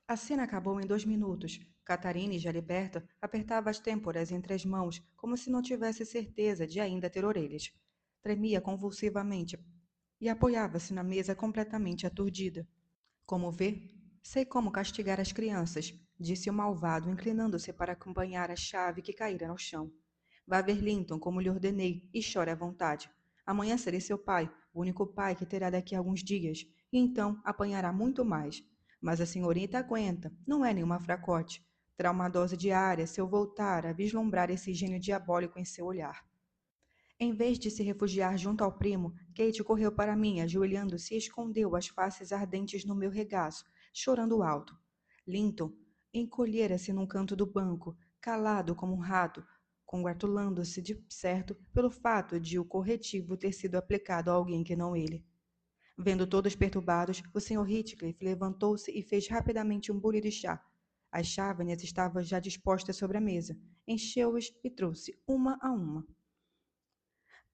A cena acabou em 2 minutos. Catarina, já liberta, apertava as têmporas entre as mãos, como se não tivesse certeza de ainda ter orelhas. Tremia convulsivamente e apoiava-se na mesa completamente aturdida. Como vê, sei como castigar as crianças, disse o malvado, inclinando-se para acompanhar a chave que caíra no chão. Vá ver Linton, como lhe ordenei, e chore à vontade. Amanhã serei seu pai, o único pai que terá daqui a alguns dias, e então apanhará muito mais. Mas a senhorita aguenta, não é nenhuma fracote. Terá uma dose diária se eu voltar a vislumbrar esse gênio diabólico em seu olhar. Em vez de se refugiar junto ao primo, Kate correu para mim, ajoelhando-se e escondeu as faces ardentes no meu regaço, chorando alto. Linton encolhera-se num canto do banco, calado como um rato, congratulando-se de certo pelo fato de o corretivo ter sido aplicado a alguém que não ele. Vendo todos perturbados, o Sr. Heathcliff levantou-se e fez rapidamente um bule de chá. As chávenas estavam já dispostas sobre a mesa. Encheu-as e trouxe uma a uma.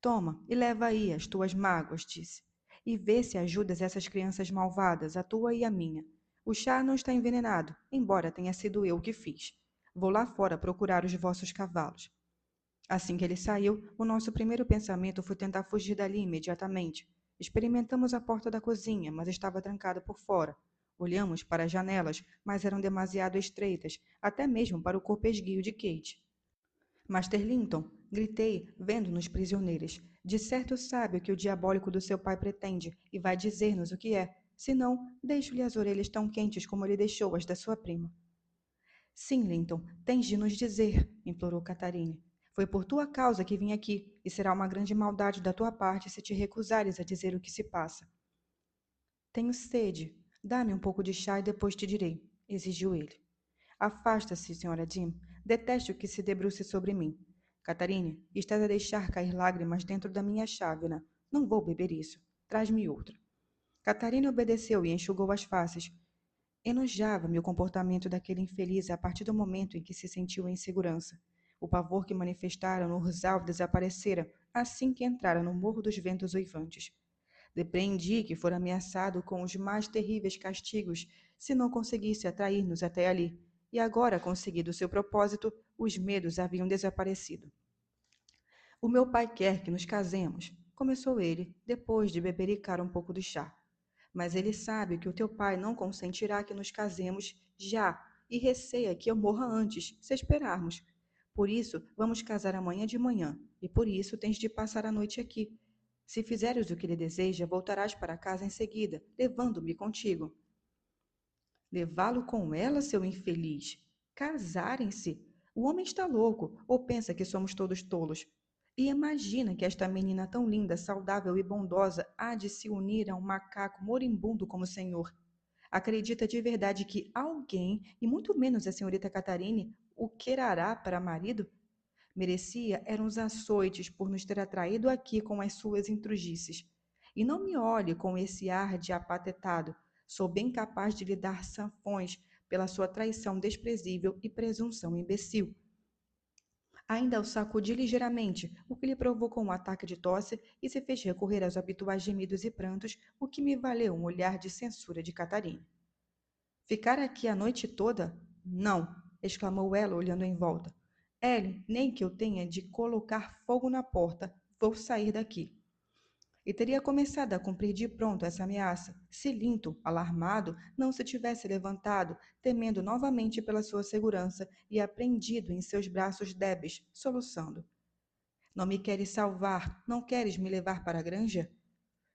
Toma, e leva aí as tuas mágoas, disse. E vê se ajudas essas crianças malvadas, a tua e a minha. O chá não está envenenado, embora tenha sido eu que fiz. Vou lá fora procurar os vossos cavalos. Assim que ele saiu, o nosso primeiro pensamento foi tentar fugir dali imediatamente. Experimentamos a porta da cozinha, mas estava trancada por fora. Olhamos para as janelas, mas eram demasiado estreitas, até mesmo para o corpo esguio de Kate. Master Linton, gritei, vendo-nos prisioneiros. De certo sabe o que o diabólico do seu pai pretende e vai dizer-nos o que é. Senão, deixo-lhe as orelhas tão quentes como ele deixou as da sua prima. Sim, Linton, tens de nos dizer, implorou Catarine. Foi por tua causa que vim aqui, e será uma grande maldade da tua parte se te recusares a dizer o que se passa. Tenho sede. Dá-me um pouco de chá e depois te direi, exigiu ele. Afasta-se, senhora Jim. Detesto que se debruce sobre mim. Catarine, estás a deixar cair lágrimas dentro da minha chávena. Não vou beber isso. Traz-me outra. Catarina obedeceu e enxugou as faces. Enojava-me o comportamento daquele infeliz a partir do momento em que se sentiu em segurança. O pavor que manifestaram no Urzal desaparecera assim que entrara no Morro dos Ventos Uivantes. Depreendi que fora ameaçado com os mais terríveis castigos se não conseguisse atrair-nos até ali, e agora, conseguido seu propósito, os medos haviam desaparecido. O meu pai quer que nos casemos, começou ele, depois de bebericar um pouco do chá. Mas ele sabe que o teu pai não consentirá que nos casemos já e receia que eu morra antes, se esperarmos. Por isso, vamos casar amanhã de manhã, e por isso tens de passar a noite aqui. Se fizeres o que ele deseja, voltarás para casa em seguida, levando-me contigo. Levá-lo com ela, seu infeliz? Casarem-se? O homem está louco, ou pensa que somos todos tolos. E imagina que esta menina tão linda, saudável e bondosa há de se unir a um macaco moribundo como o senhor. Acredita de verdade que alguém, e muito menos a senhorita Catarine, o quererá para marido? Merecia eram os açoites por nos ter atraído aqui com as suas intrugices. E não me olhe com esse ar de apatetado. Sou bem capaz de lhe dar sanfões pela sua traição desprezível e presunção imbecil. Ainda o sacudi ligeiramente, o que lhe provocou um ataque de tosse e se fez recorrer aos habituais gemidos e prantos, o que me valeu um olhar de censura de Catarina. Ficar aqui a noite toda? Não, exclamou ela, olhando em volta. Ellen, nem que eu tenha de colocar fogo na porta, vou sair daqui. E teria começado a cumprir de pronto essa ameaça, se Linton, alarmado, não se tivesse levantado, temendo novamente pela sua segurança e apreendido em seus braços débeis, soluçando. Não me queres salvar? Não queres me levar para a granja?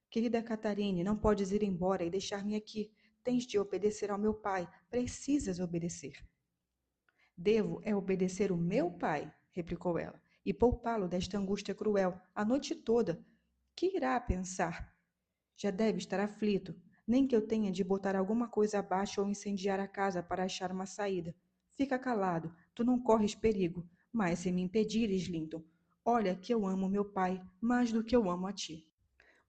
Querida Catarine, não podes ir embora e deixar-me aqui. Tens de obedecer ao meu pai. Precisas obedecer. Devo é obedecer o meu pai, replicou ela, e poupá-lo desta angústia cruel, a noite toda. Que irá pensar? Já deve estar aflito. Nem que eu tenha de botar alguma coisa abaixo ou incendiar a casa para achar uma saída. Fica calado, tu não corres perigo. Mas se me impedires, Linton, olha que eu amo meu pai mais do que eu amo a ti.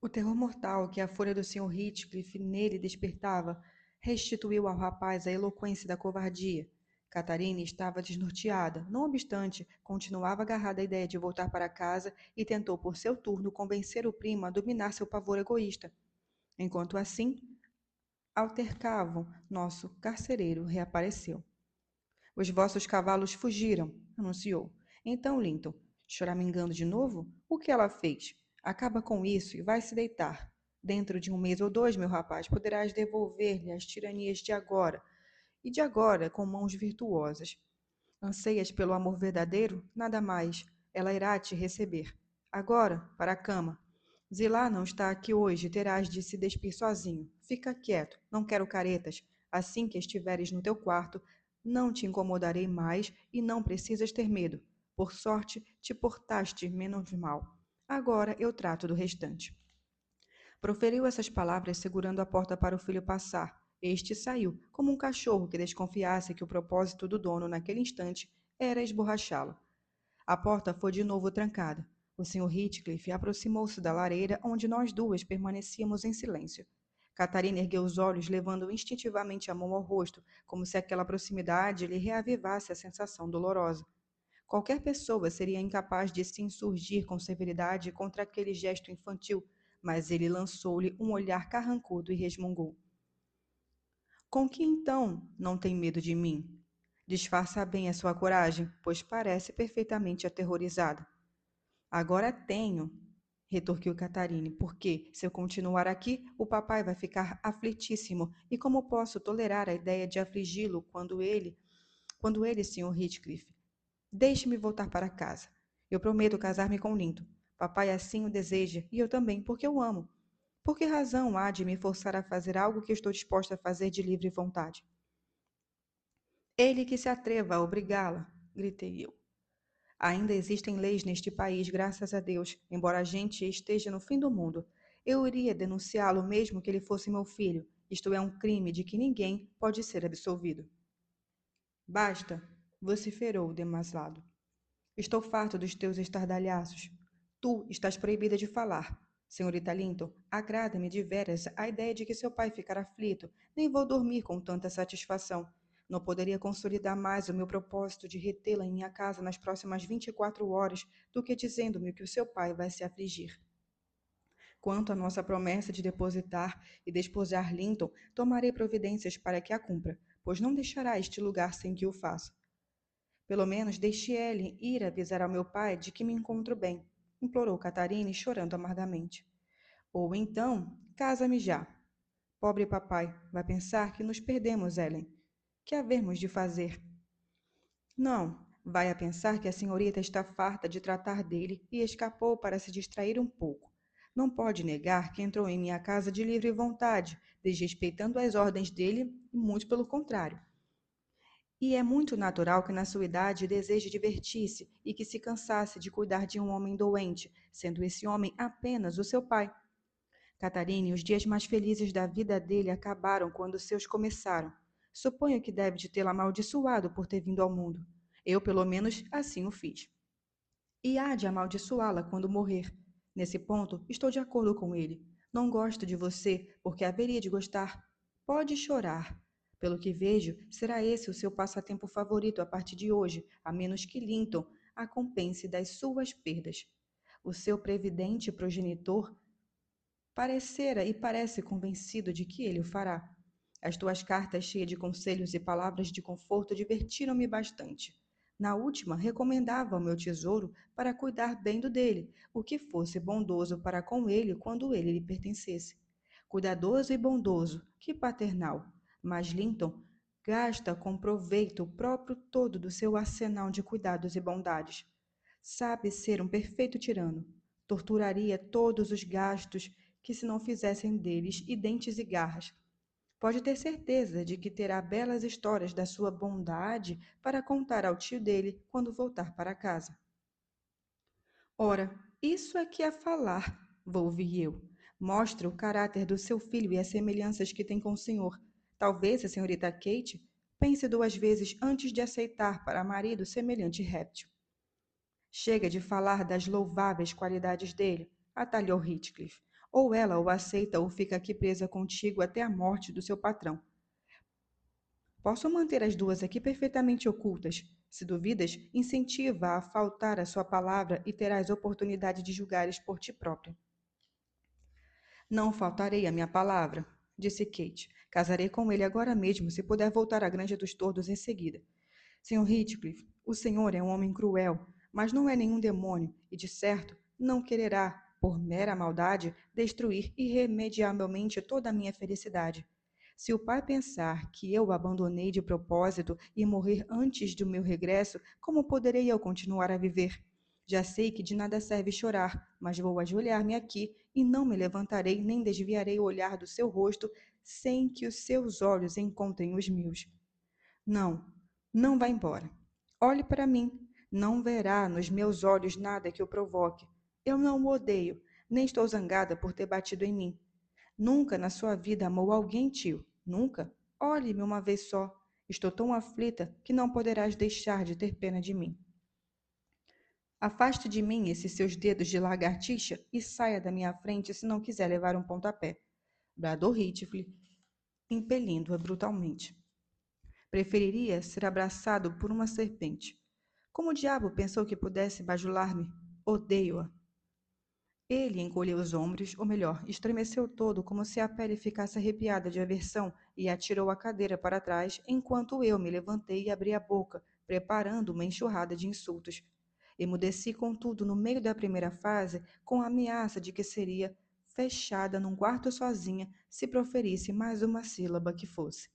O terror mortal que a fúria do Sr. Heathcliff nele despertava restituiu ao rapaz a eloquência da covardia. Catarina estava desnorteada, não obstante, continuava agarrada à ideia de voltar para casa e tentou por seu turno convencer o primo a dominar seu pavor egoísta. Enquanto assim altercavam, nosso carcereiro reapareceu. Os vossos cavalos fugiram, anunciou. Então, Linton, choramingando de novo? O que ela fez? Acaba com isso e vai se deitar. Dentro de um mês ou dois, meu rapaz, poderás devolver-lhe as tiranias de agora, e de agora com mãos virtuosas. Anseias pelo amor verdadeiro? Nada mais. Ela irá te receber. Agora, para a cama. Zilá não está aqui hoje, terás de se despir sozinho. Fica quieto, não quero caretas. Assim que estiveres no teu quarto, não te incomodarei mais e não precisas ter medo. Por sorte, te portaste menos mal. Agora eu trato do restante. Proferiu essas palavras segurando a porta para o filho passar. Este saiu, como um cachorro que desconfiasse que o propósito do dono naquele instante era esborrachá-lo. A porta foi de novo trancada. O Sr. Heathcliff aproximou-se da lareira, onde nós duas permanecíamos em silêncio. Catarina ergueu os olhos, levando instintivamente a mão ao rosto, como se aquela proximidade lhe reavivasse a sensação dolorosa. Qualquer pessoa seria incapaz de se insurgir com severidade contra aquele gesto infantil, mas ele lançou-lhe um olhar carrancudo e resmungou. Com que então não tem medo de mim? Disfarça bem a sua coragem, pois parece perfeitamente aterrorizada. Agora tenho, retorquiu Catarine, porque, se eu continuar aqui, o papai vai ficar aflitíssimo, e como posso tolerar a ideia de afligi-lo quando ele, Sr. Heathcliff? Deixe-me voltar para casa. Eu prometo casar-me com Linton. Papai assim o deseja, e eu também, porque eu amo. Por que razão há de me forçar a fazer algo que estou disposta a fazer de livre vontade? Ele que se atreva a obrigá-la, gritei eu. Ainda existem leis neste país, graças a Deus, embora a gente esteja no fim do mundo. Eu iria denunciá-lo mesmo que ele fosse meu filho. Isto é um crime de que ninguém pode ser absolvido. Basta, vociferou Demaslaldo. Estou farto dos teus estardalhaços. Tu estás proibida de falar. Senhorita Linton, agrada-me de veras a ideia de que seu pai ficará aflito. Nem vou dormir com tanta satisfação. Não poderia consolidar mais o meu propósito de retê-la em minha casa nas próximas 24 horas do que dizendo-me que o seu pai vai se afligir. Quanto à nossa promessa de depositar e desposar Linton, tomarei providências para que a cumpra, pois não deixará este lugar sem que o faça. Pelo menos deixe Ellen ir avisar ao meu pai de que me encontro bem, implorou Catarine, chorando amargamente. Ou então, casa-me já. Pobre papai, vai pensar que nos perdemos, Ellen. Que havermos de fazer? Não, vai a pensar que a senhorita está farta de tratar dele e escapou para se distrair um pouco. Não pode negar que entrou em minha casa de livre vontade, desrespeitando as ordens dele, e muito pelo contrário. E é muito natural que na sua idade deseje divertir-se e que se cansasse de cuidar de um homem doente, sendo esse homem apenas o seu pai. Catarine, os dias mais felizes da vida dele acabaram quando os seus começaram. Suponho que deve de tê-la amaldiçoado por ter vindo ao mundo. Eu, pelo menos, assim o fiz. E há de amaldiçoá-la quando morrer. Nesse ponto, estou de acordo com ele. Não gosto de você, porque haveria de gostar. Pode chorar. Pelo que vejo, será esse o seu passatempo favorito a partir de hoje, a menos que Linton a compense das suas perdas. O seu previdente progenitor parecera e parece convencido de que ele o fará. As tuas cartas cheias de conselhos e palavras de conforto divertiram-me bastante. Na última, recomendava ao meu tesouro para cuidar bem do dele, o que fosse bondoso para com ele quando ele lhe pertencesse. Cuidadoso e bondoso, que paternal. Mas Linton gasta com proveito o próprio todo do seu arsenal de cuidados e bondades. Sabe ser um perfeito tirano. Torturaria todos os gastos que se não fizessem deles e dentes e garras. Pode ter certeza de que terá belas histórias da sua bondade para contar ao tio dele quando voltar para casa. Ora, isso é que é falar, volvi eu. Mostra o caráter do seu filho e as semelhanças que tem com o senhor. Talvez a senhorita Kate pense duas vezes antes de aceitar para marido semelhante réptil. Chega de falar das louváveis qualidades dele, atalhou Heathcliff. Ou ela o aceita ou fica aqui presa contigo até a morte do seu patrão. Posso manter as duas aqui perfeitamente ocultas. Se duvidas, incentiva a faltar a sua palavra e terás oportunidade de julgares por ti própria. Não faltarei a minha palavra, disse Kate. Casarei com ele agora mesmo, se puder voltar à Granja dos Tordos em seguida. Sr. Heathcliff, o senhor é um homem cruel, mas não é nenhum demônio e, de certo, não quererá, por mera maldade, destruir irremediavelmente toda a minha felicidade. Se o pai pensar que eu o abandonei de propósito e morrer antes do meu regresso, como poderei eu continuar a viver? Já sei que de nada serve chorar, mas vou ajoelhar-me aqui e não me levantarei nem desviarei o olhar do seu rosto sem que os seus olhos encontrem os meus. Não, não vá embora. Olhe para mim. Não verá nos meus olhos nada que o provoque. Eu não o odeio, nem estou zangada por ter batido em mim. Nunca na sua vida amou alguém, tio. Nunca. Olhe-me uma vez só. Estou tão aflita que não poderás deixar de ter pena de mim. Afaste de mim esses seus dedos de lagartixa e saia da minha frente se não quiser levar um pontapé. Bradou Heathcliff, impelindo-a brutalmente. Preferiria ser abraçado por uma serpente. Como o diabo pensou que pudesse bajular-me? Odeio-a. Ele encolheu os ombros, ou melhor, estremeceu todo como se a pele ficasse arrepiada de aversão e atirou a cadeira para trás enquanto eu me levantei e abri a boca, preparando uma enxurrada de insultos. Emudeci, contudo, no meio da primeira fase, com a ameaça de que seria fechada num quarto sozinha se proferisse mais uma sílaba que fosse.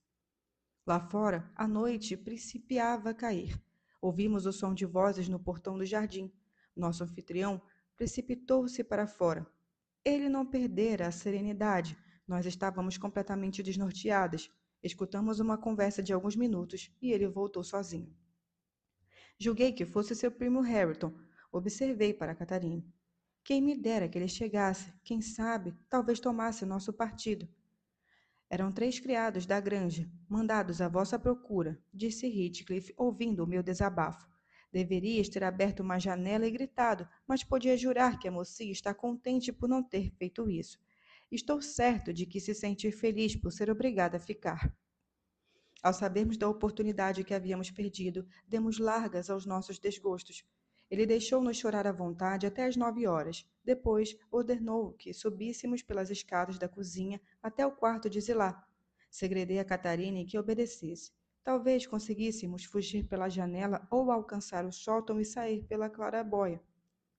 Lá fora, a noite principiava a cair. Ouvimos o som de vozes no portão do jardim. Nosso anfitrião precipitou-se para fora. Ele não perdera a serenidade. Nós estávamos completamente desnorteadas. Escutamos uma conversa de alguns minutos e ele voltou sozinho. Julguei que fosse seu primo Hareton. Observei para Catarine. Quem me dera que ele chegasse, quem sabe, talvez tomasse nosso partido. Eram 3 criados da granja, mandados à vossa procura, disse Heathcliff, ouvindo o meu desabafo. Deverias ter aberto uma janela e gritado, mas podia jurar que a mocinha está contente por não ter feito isso. Estou certo de que se sente feliz por ser obrigada a ficar. Ao sabermos da oportunidade que havíamos perdido, demos largas aos nossos desgostos. Ele deixou-nos chorar à vontade até às 9 horas. Depois, ordenou que subíssemos pelas escadas da cozinha até o quarto de Zilá. Segredei a Catarine que obedecesse. Talvez conseguíssemos fugir pela janela ou alcançar o sótão e sair pela claraboia.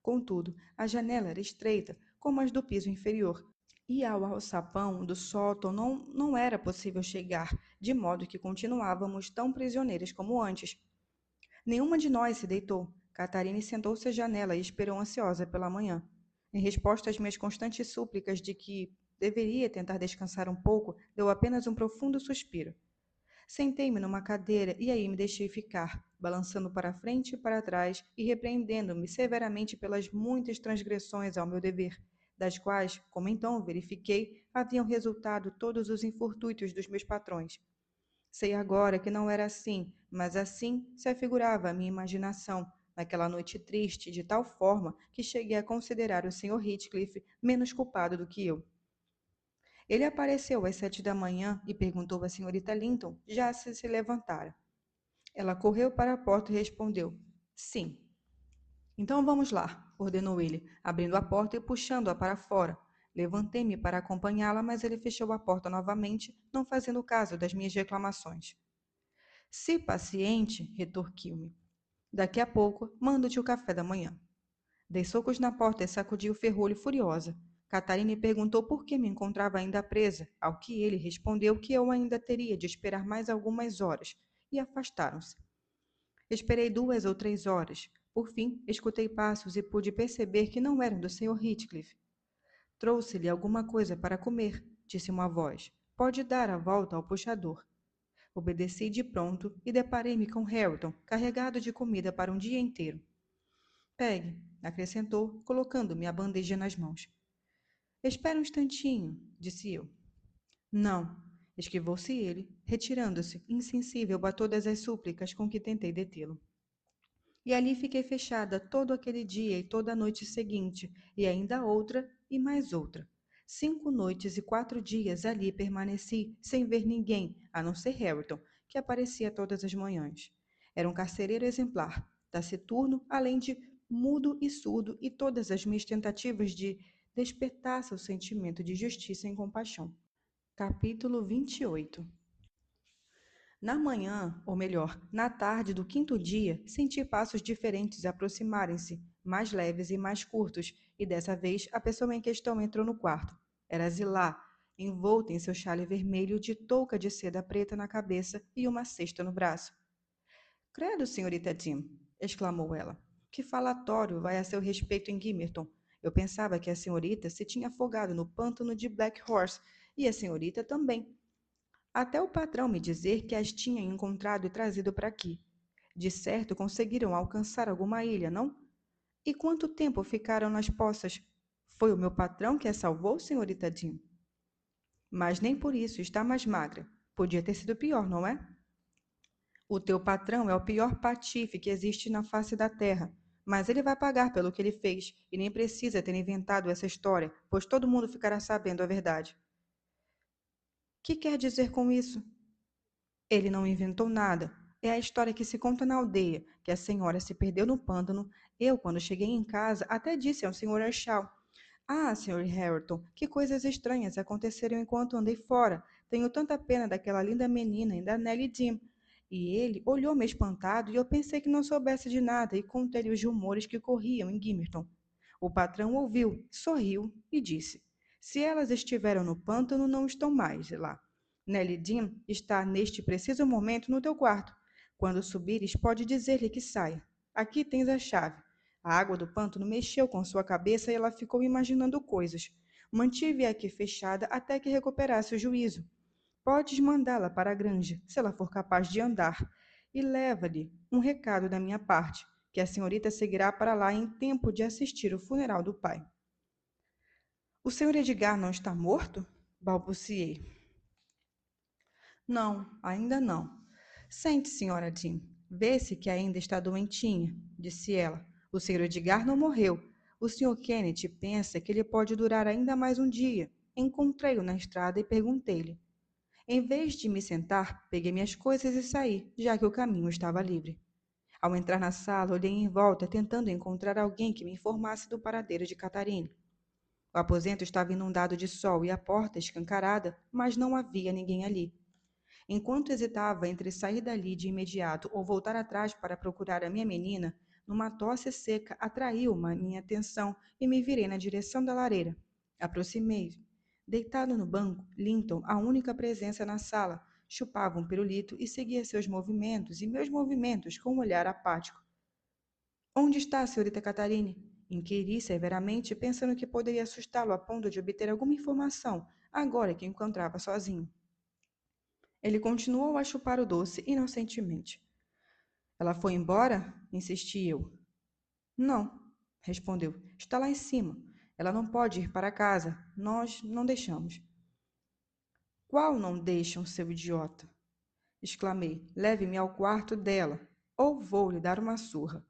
Contudo, a janela era estreita, como as do piso inferior, e ao alçapão do sótão não era possível chegar, de modo que continuávamos tão prisioneiras como antes. Nenhuma de nós se deitou. Catarina sentou-se à janela e esperou ansiosa pela manhã. Em resposta às minhas constantes súplicas de que deveria tentar descansar um pouco, deu apenas um profundo suspiro. Sentei-me numa cadeira e aí me deixei ficar, balançando para frente e para trás e repreendendo-me severamente pelas muitas transgressões ao meu dever, das quais, como então verifiquei, haviam resultado todos os infortúnios dos meus patrões. Sei agora que não era assim, mas assim se afigurava a minha imaginação, naquela noite triste, de tal forma que cheguei a considerar o Sr. Heathcliff menos culpado do que eu. Ele apareceu às 7 da manhã e perguntou à senhorita Linton já se levantara. Ela correu para a porta e respondeu: sim. Então vamos lá, ordenou ele, abrindo a porta e puxando-a para fora. Levantei-me para acompanhá-la, mas ele fechou a porta novamente, não fazendo caso das minhas reclamações. Se paciente, retorquiu-me. Daqui a pouco, mando-te o café da manhã. Dei socos na porta e sacudi o ferrolho furiosa. Catarina me perguntou por que me encontrava ainda presa, ao que ele respondeu que eu ainda teria de esperar mais algumas horas, e afastaram-se. Esperei 2 ou 3 horas. Por fim, escutei passos e pude perceber que não eram do Sr. Heathcliff. Trouxe-lhe alguma coisa para comer, disse uma voz. Pode dar a volta ao puxador. Obedeci de pronto e deparei-me com Hareton, carregado de comida para um dia inteiro. Pegue, acrescentou, colocando-me a bandeja nas mãos. Espera um instantinho, disse eu. Não, esquivou-se ele, retirando-se, insensível a todas as súplicas com que tentei detê-lo. E ali fiquei fechada todo aquele dia e toda a noite seguinte, e ainda outra e mais outra. 5 noites e 4 dias ali permaneci, sem ver ninguém, a não ser Hareton, que aparecia todas as manhãs. Era um carcereiro exemplar, taciturno, além de mudo e surdo, e todas as minhas tentativas de despertar seu sentimento de justiça e compaixão. Capítulo 28. Na manhã, ou melhor, na tarde do quinto dia, senti passos diferentes aproximarem-se, mais leves e mais curtos, e dessa vez a pessoa em questão entrou no quarto. Era Zilá, envolta em seu chale vermelho de touca de seda preta na cabeça e uma cesta no braço. Credo, senhorita Jim, exclamou ela. Que falatório vai a seu respeito em Gimmerton? Eu pensava que a senhorita se tinha afogado no pântano de Black Horse, e a senhorita também. Até o patrão me dizer que as tinha encontrado e trazido para aqui. De certo conseguiram alcançar alguma ilha, não? E quanto tempo ficaram nas poças? Foi o meu patrão que a salvou, senhorita Jean? Mas nem por isso está mais magra. Podia ter sido pior, não é? O teu patrão é o pior patife que existe na face da terra. Mas ele vai pagar pelo que ele fez, e nem precisa ter inventado essa história, pois todo mundo ficará sabendo a verdade. Que quer dizer com isso? Ele não inventou nada. É a história que se conta na aldeia, que a senhora se perdeu no pântano. Eu, quando cheguei em casa, até disse ao Sr. Earnshaw: Ah, Sr. Hareton, que coisas estranhas aconteceram enquanto andei fora. Tenho tanta pena daquela linda menina e da Nellie Dean. E ele olhou-me espantado e eu pensei que não soubesse de nada e contei-lhe os rumores que corriam em Gimmerton. O patrão ouviu, sorriu e disse: Se elas estiveram no pântano, não estão mais lá. Nellie Dean está neste preciso momento no teu quarto. Quando subires, pode dizer-lhe que saia. Aqui tens a chave. A água do pântano mexeu com sua cabeça e ela ficou imaginando coisas. Mantive-a aqui fechada até que recuperasse o juízo. Podes mandá-la para a granja, se ela for capaz de andar, e leva-lhe um recado da minha parte, que a senhorita seguirá para lá em tempo de assistir o funeral do pai. O senhor Edgar não está morto? Balbuciei. Não, ainda não. Sente, senhora Jean. Vê-se que ainda está doentinha, disse ela. O senhor Edgar não morreu. O senhor Kenneth pensa que ele pode durar ainda mais um dia. Encontrei-o na estrada e perguntei-lhe. Em vez de me sentar, peguei minhas coisas e saí, já que o caminho estava livre. Ao entrar na sala, olhei em volta, tentando encontrar alguém que me informasse do paradeiro de Catarine. O aposento estava inundado de sol e a porta escancarada, mas não havia ninguém ali. Enquanto hesitava entre sair dali de imediato ou voltar atrás para procurar a minha menina, numa tosse seca atraiu minha atenção e me virei na direção da lareira. Aproximei. Deitado no banco, Linton, a única presença na sala, chupava um pirulito e seguia seus movimentos e meus movimentos com um olhar apático. Onde está a senhorita Catarine? Inquiri severamente, pensando que poderia assustá-lo a ponto de obter alguma informação, agora que o encontrava sozinho. Ele continuou a chupar o doce inocentemente. Ela foi embora? Insisti eu. Não, respondeu. Está lá em cima. Ela não pode ir para casa. Nós não deixamos. Qual não deixam, seu idiota? Exclamei. Leve-me ao quarto dela, ou vou lhe dar uma surra.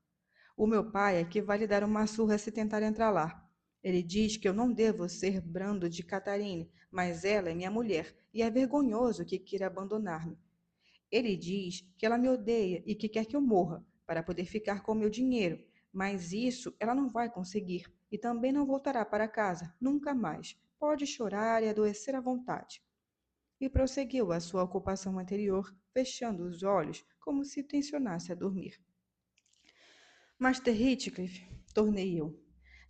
O meu pai é que vai lhe dar uma surra se tentar entrar lá. Ele diz que eu não devo ser brando de Catarine, mas ela é minha mulher, e é vergonhoso que queira abandonar-me. Ele diz que ela me odeia e que quer que eu morra, para poder ficar com meu dinheiro, mas isso ela não vai conseguir, e também não voltará para casa, nunca mais. Pode chorar e adoecer à vontade. E prosseguiu a sua ocupação anterior, fechando os olhos, como se tensionasse a dormir. Master Heathcliff, tornei eu.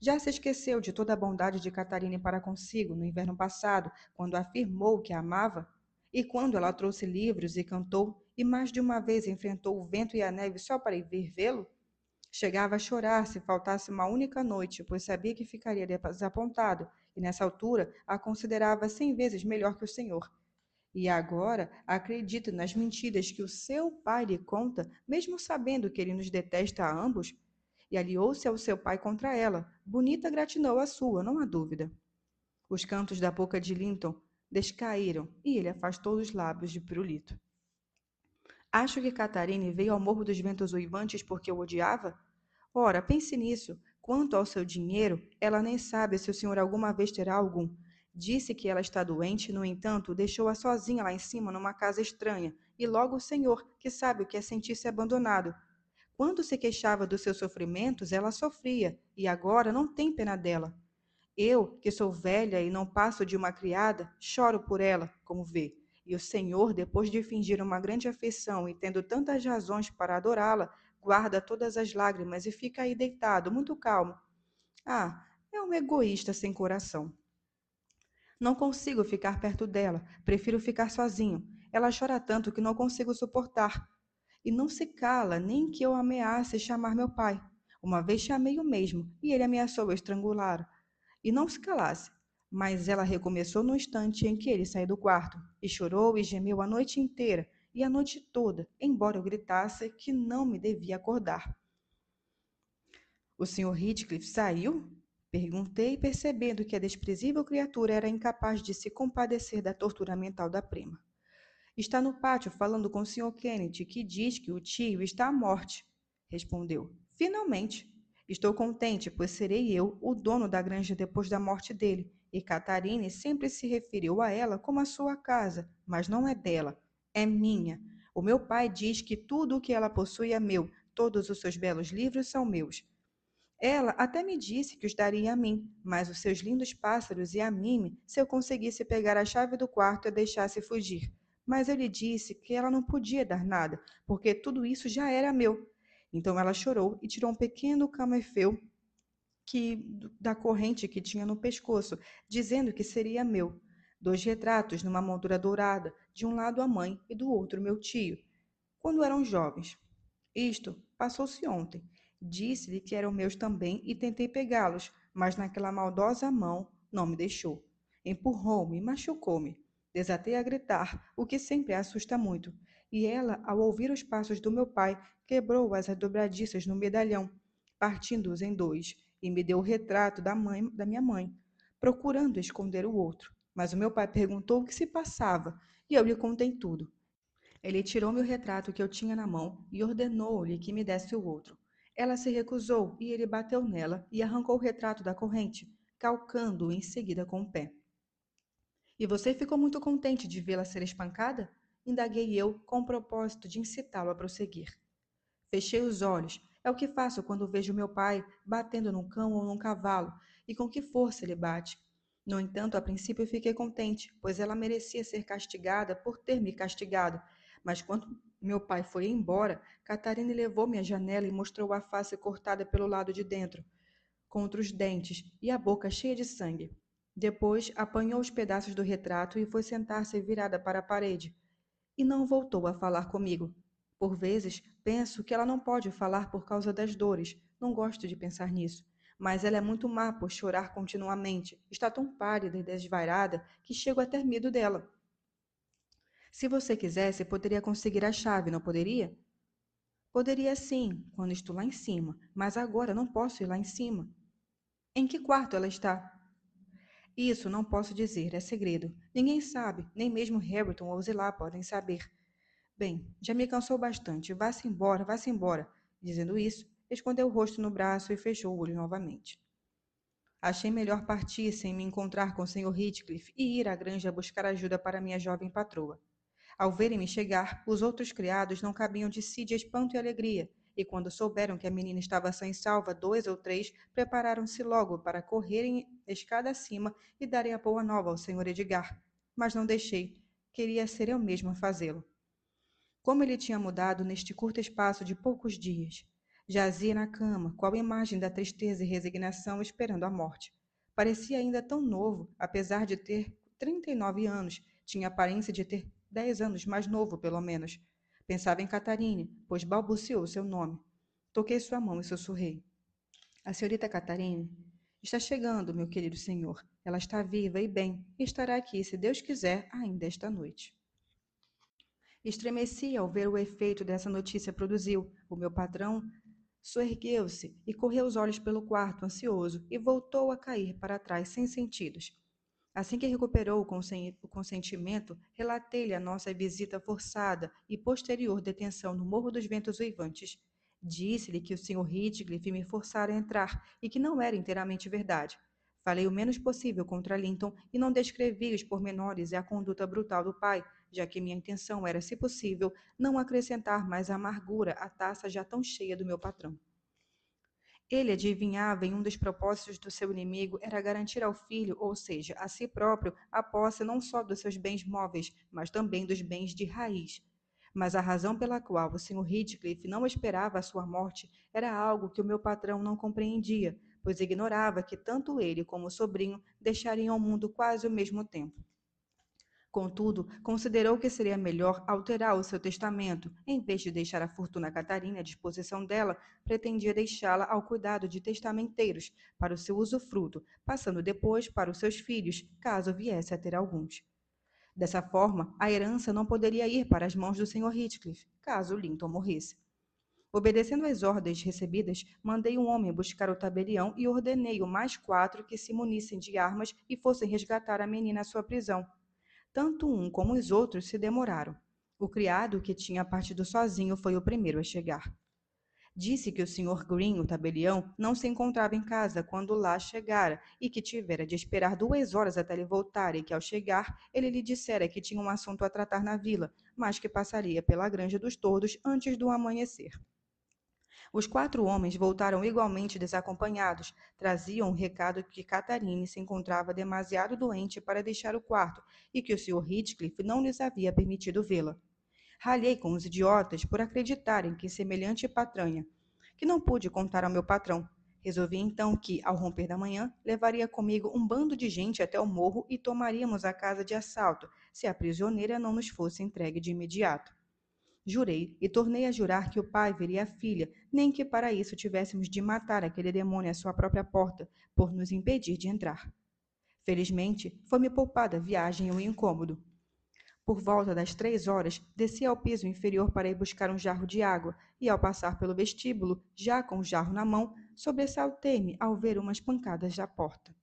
Já se esqueceu de toda a bondade de Catarine para consigo no inverno passado, quando afirmou que a amava? E quando ela trouxe livros e cantou, e mais de uma vez enfrentou o vento e a neve só para ir vê-lo? Chegava a chorar se faltasse uma única noite, pois sabia que ficaria desapontado, e nessa altura a considerava 100 vezes melhor que o senhor. E agora acredita nas mentiras que o seu pai lhe conta, mesmo sabendo que ele nos detesta a ambos? E aliou-se ao seu pai contra ela. Bonita gratinou a sua, não há dúvida. Os cantos da boca de Linton descaíram e ele afastou os lábios de pirulito. Acho que Catarine veio ao Morro dos Ventos Uivantes porque o odiava? Ora, pense nisso. Quanto ao seu dinheiro, ela nem sabe se o senhor alguma vez terá algum. Disse que ela está doente, no entanto, deixou-a sozinha lá em cima numa casa estranha, e logo o senhor, que sabe o que é sentir-se abandonado. Quando se queixava dos seus sofrimentos, ela sofria, e agora não tem pena dela. Eu, que sou velha e não passo de uma criada, choro por ela, como vê. E o Senhor, depois de fingir uma grande afeição e tendo tantas razões para adorá-la, guarda todas as lágrimas e fica aí deitado, muito calmo. Ah, é um egoísta sem coração. Não consigo ficar perto dela, prefiro ficar sozinho. Ela chora tanto que não consigo suportar. E não se cala, nem que eu ameace chamar meu pai. Uma vez chamei o mesmo, e ele ameaçou estrangular e não se calasse. Mas ela recomeçou no instante em que ele saiu do quarto, e chorou e gemeu a noite inteira, e a noite toda, embora eu gritasse que não me devia acordar. O Sr. Heathcliff saiu? Perguntei, percebendo que a desprezível criatura era incapaz de se compadecer da tortura mental da prima. Está no pátio falando com o Sr. Kennedy, que diz que o tio está à morte, respondeu. Finalmente! Estou contente, pois serei eu o dono da granja depois da morte dele, e Catarine sempre se referiu a ela como a sua casa, mas não é dela, é minha. O meu pai diz que tudo o que ela possui é meu, todos os seus belos livros são meus. Ela até me disse que os daria a mim, mas os seus lindos pássaros e a mime se eu conseguisse pegar a chave do quarto e deixasse fugir. Mas eu lhe disse que ela não podia dar nada, porque tudo isso já era meu. Então ela chorou e tirou um pequeno camafeu da corrente que tinha no pescoço, dizendo que seria meu. 2 retratos numa moldura dourada, de um lado a mãe e do outro meu tio, quando eram jovens. Isto passou-se ontem. Disse-lhe que eram meus também e tentei pegá-los, mas naquela maldosa mão não me deixou. Empurrou-me e machucou-me. Desatei a gritar, o que sempre a assusta muito. E ela, ao ouvir os passos do meu pai, quebrou as dobradiças no medalhão, partindo-os em dois, e me deu o retrato da minha mãe, procurando esconder o outro. Mas o meu pai perguntou o que se passava, e eu lhe contei tudo. Ele tirou-me o retrato que eu tinha na mão e ordenou-lhe que me desse o outro. Ela se recusou e ele bateu nela e arrancou o retrato da corrente, calcando-o em seguida com o pé. E você ficou muito contente de vê-la ser espancada? Indaguei eu, com o propósito de incitá-lo a prosseguir. Fechei os olhos. É o que faço quando vejo meu pai batendo num cão ou num cavalo, e com que força ele bate. No entanto, a princípio fiquei contente, pois ela merecia ser castigada por ter me castigado. Mas quando meu pai foi embora, Catarina levou-me à janela e mostrou a face cortada pelo lado de dentro, contra os dentes, e a boca cheia de sangue. Depois apanhou os pedaços do retrato e foi sentar-se virada para a parede e não voltou a falar comigo. Por vezes, penso que ela não pode falar por causa das dores. Não gosto de pensar nisso. Mas ela é muito má por chorar continuamente. Está tão pálida e desvairada que chego a ter medo dela. Se você quisesse, poderia conseguir a chave, não poderia? Poderia sim, quando estou lá em cima, mas agora não posso ir lá em cima. Em que quarto ela está? Isso não posso dizer, é segredo. Ninguém sabe, nem mesmo Hamilton ou Zilá podem saber. Bem, já me cansou bastante. Vá-se embora, vá-se embora. Dizendo isso, escondeu o rosto no braço e fechou o olho novamente. Achei melhor partir sem me encontrar com o Sr. Heathcliff e ir à granja buscar ajuda para minha jovem patroa. Ao verem-me chegar, os outros criados não cabiam de si de espanto e alegria, e quando souberam que a menina estava sã e salva, 2 ou 3 prepararam-se logo para correrem escada acima e darem a boa nova ao Sr. Edgar. Mas não deixei. Queria ser eu mesma a fazê-lo. Como ele tinha mudado neste curto espaço de poucos dias. Jazia na cama, qual imagem da tristeza e resignação esperando a morte. Parecia ainda tão novo, apesar de ter 39 anos. Tinha a aparência de ter 10 anos mais novo, pelo menos. Pensava em Catarine, pois balbuciou seu nome. Toquei sua mão e sussurrei. A senhorita Catarine está chegando, meu querido senhor. Ela está viva e bem, e estará aqui, se Deus quiser, ainda esta noite. Estremeci ao ver o efeito dessa notícia produziu. O meu patrão soergueu-se e correu os olhos pelo quarto, ansioso, e voltou a cair para trás sem sentidos. Assim que recuperou o consentimento, relatei-lhe a nossa visita forçada e posterior detenção no Morro dos Ventos Uivantes. Disse-lhe que o Sr. Heathcliff me forçara a entrar e que não era inteiramente verdade. Falei o menos possível contra Linton e não descrevi os pormenores e a conduta brutal do pai, já que minha intenção era, se possível, não acrescentar mais amargura à taça já tão cheia do meu patrão. Ele adivinhava em um dos propósitos do seu inimigo era garantir ao filho, ou seja, a si próprio, a posse não só dos seus bens móveis, mas também dos bens de raiz. Mas a razão pela qual o Sr. Heathcliff não esperava a sua morte era algo que o meu patrão não compreendia, pois ignorava que tanto ele como o sobrinho deixariam o mundo quase ao mesmo tempo. Contudo, considerou que seria melhor alterar o seu testamento. Em vez de deixar a fortuna a Catarina à disposição dela, pretendia deixá-la ao cuidado de testamenteiros, para o seu usufruto, passando depois para os seus filhos, caso viesse a ter alguns. Dessa forma, a herança não poderia ir para as mãos do Sr. Heathcliff, caso Linton morresse. Obedecendo às ordens recebidas, mandei um homem buscar o tabelião e ordenei o mais 4 que se munissem de armas e fossem resgatar a menina à sua prisão. Tanto um como os outros se demoraram. O criado, que tinha partido sozinho, foi o primeiro a chegar. Disse que o Sr. Green, o tabelião, não se encontrava em casa quando lá chegara e que tivera de esperar 2 horas até ele voltar e que, ao chegar, ele lhe dissera que tinha um assunto a tratar na vila, mas que passaria pela Granja dos Tordos antes do amanhecer. Os 4 homens voltaram igualmente desacompanhados. Traziam o recado que Catarine se encontrava demasiado doente para deixar o quarto e que o Sr. Heathcliff não lhes havia permitido vê-la. Ralhei com os idiotas por acreditarem que semelhante patranha, que não pude contar ao meu patrão. Resolvi então que, ao romper da manhã, levaria comigo um bando de gente até o morro e tomaríamos a casa de assalto, se a prisioneira não nos fosse entregue de imediato. Jurei e tornei a jurar que o pai veria a filha, nem que para isso tivéssemos de matar aquele demônio à sua própria porta, por nos impedir de entrar. Felizmente, foi-me poupada a viagem e o incômodo. Por volta das 3 horas, desci ao piso inferior para ir buscar um jarro de água, e ao passar pelo vestíbulo, já com o jarro na mão, sobressaltei-me ao ver umas pancadas à porta.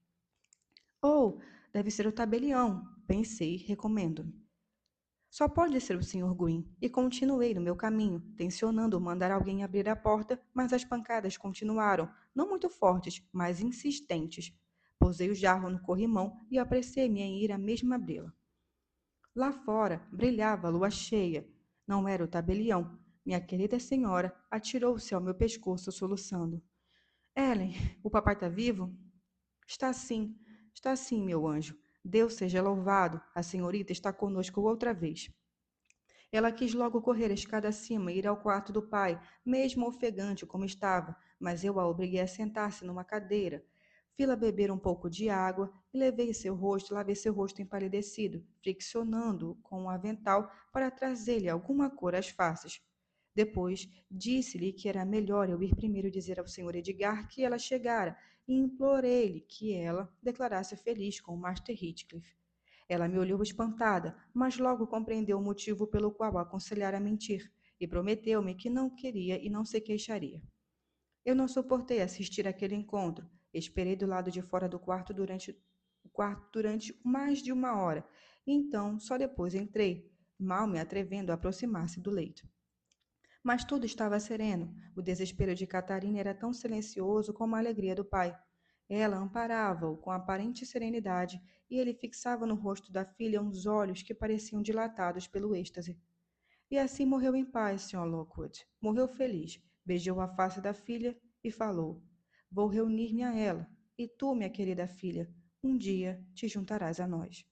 Oh, deve ser o tabelião, pensei, recomendo-me. Só pode ser o Sr. Gwyn, e continuei no meu caminho, tencionando mandar alguém abrir a porta, mas as pancadas continuaram, não muito fortes, mas insistentes. Pousei o jarro no corrimão e apressei-me em ir à mesma abri-la. Lá fora brilhava a lua cheia. Não era o tabelião. Minha querida senhora atirou-se ao meu pescoço, soluçando. Ellen, o papai está vivo? Está sim, meu anjo. Deus seja louvado, a senhorita está conosco outra vez. Ela quis logo correr a escada acima e ir ao quarto do pai, mesmo ofegante como estava, mas eu a obriguei a sentar-se numa cadeira. Fila beber um pouco de água e lavei seu rosto empalidecido, friccionando-o com um avental para trazer-lhe alguma cor às faces. Depois, disse-lhe que era melhor eu ir primeiro dizer ao Sr. Edgar que ela chegara e implorei-lhe que ela declarasse feliz com o Master Heathcliff. Ela me olhou espantada, mas logo compreendeu o motivo pelo qual a aconselhara a mentir, e prometeu-me que não queria e não se queixaria. Eu não suportei assistir àquele encontro. Esperei do lado de fora do quarto durante mais de uma hora, e então só depois entrei, mal me atrevendo a aproximar-se do leito. Mas tudo estava sereno. O desespero de Catarina era tão silencioso como a alegria do pai. Ela amparava-o com aparente serenidade e ele fixava no rosto da filha uns olhos que pareciam dilatados pelo êxtase. E assim morreu em paz, Sr. Lockwood. Morreu feliz. Beijou a face da filha e falou: Vou reunir-me a ela. E tu, minha querida filha, um dia te juntarás a nós.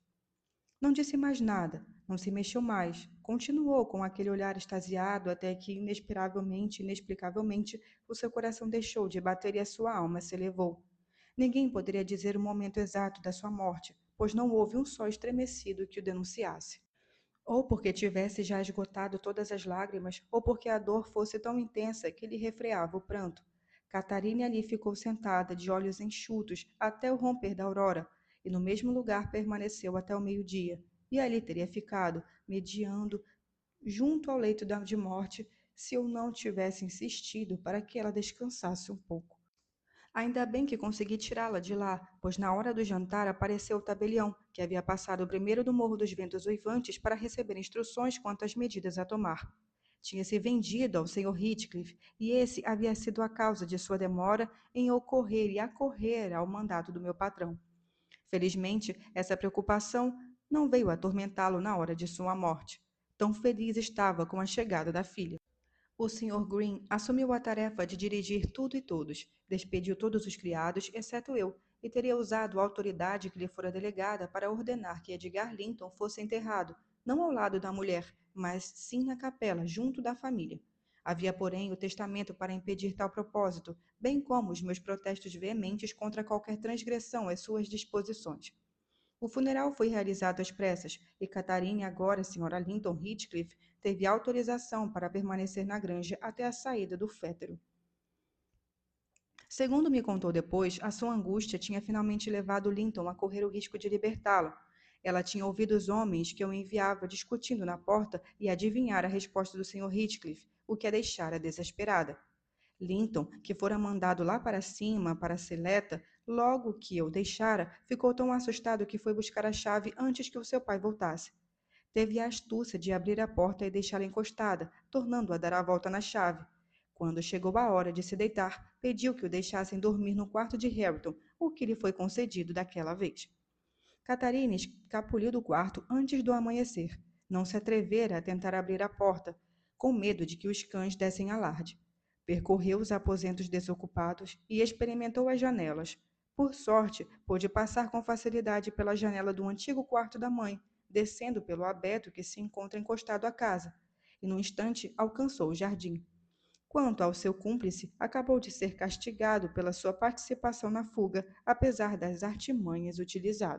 Não disse mais nada, não se mexeu mais. Continuou com aquele olhar extasiado até que, inexplicavelmente, o seu coração deixou de bater e a sua alma se elevou. Ninguém poderia dizer o momento exato da sua morte, pois não houve um só estremecido que o denunciasse. Ou porque tivesse já esgotado todas as lágrimas, ou porque a dor fosse tão intensa que lhe refreava o pranto. Catarina ali ficou sentada, de olhos enxutos, até o romper da aurora, e no mesmo lugar permaneceu até o meio-dia. E ali teria ficado, mediando, junto ao leito de morte, se eu não tivesse insistido para que ela descansasse um pouco. Ainda bem que consegui tirá-la de lá, pois na hora do jantar apareceu o tabelião, que havia passado primeiro do Morro dos Ventos Uivantes para receber instruções quanto às medidas a tomar. Tinha-se vendido ao Sr. Heathcliff, e esse havia sido a causa de sua demora em ocorrer e acorrer ao mandato do meu patrão. Felizmente, essa preocupação não veio atormentá-lo na hora de sua morte. Tão feliz estava com a chegada da filha. O Sr. Green assumiu a tarefa de dirigir tudo e todos, despediu todos os criados, exceto eu, e teria usado a autoridade que lhe fora delegada para ordenar que Edgar Linton fosse enterrado, não ao lado da mulher, mas sim na capela, junto da família. Havia, porém, o testamento para impedir tal propósito, bem como os meus protestos veementes contra qualquer transgressão às suas disposições. O funeral foi realizado às pressas, e Catarine, agora Sra. Linton Heathcliff, teve autorização para permanecer na granja até a saída do fétero. Segundo me contou depois, a sua angústia tinha finalmente levado Linton a correr o risco de libertá-lo. Ela tinha ouvido os homens que eu enviava discutindo na porta e adivinhar a resposta do Sr. Heathcliff, o que a deixara desesperada. Linton, que fora mandado lá para cima, para a Seleta, logo que eu deixara, ficou tão assustado que foi buscar a chave antes que o seu pai voltasse. Teve a astúcia de abrir a porta e deixá-la encostada, tornando a dar a volta na chave. Quando chegou a hora de se deitar, pediu que o deixassem dormir no quarto de Hareton, o que lhe foi concedido daquela vez. Catarina escapuliu do quarto antes do amanhecer. Não se atrevera a tentar abrir a porta, com medo de que os cães dessem alarde. Percorreu os aposentos desocupados e experimentou as janelas. Por sorte, pôde passar com facilidade pela janela do antigo quarto da mãe, descendo pelo abeto que se encontra encostado à casa, e num instante alcançou o jardim. Quanto ao seu cúmplice, acabou de ser castigado pela sua participação na fuga, apesar das artimanhas utilizadas.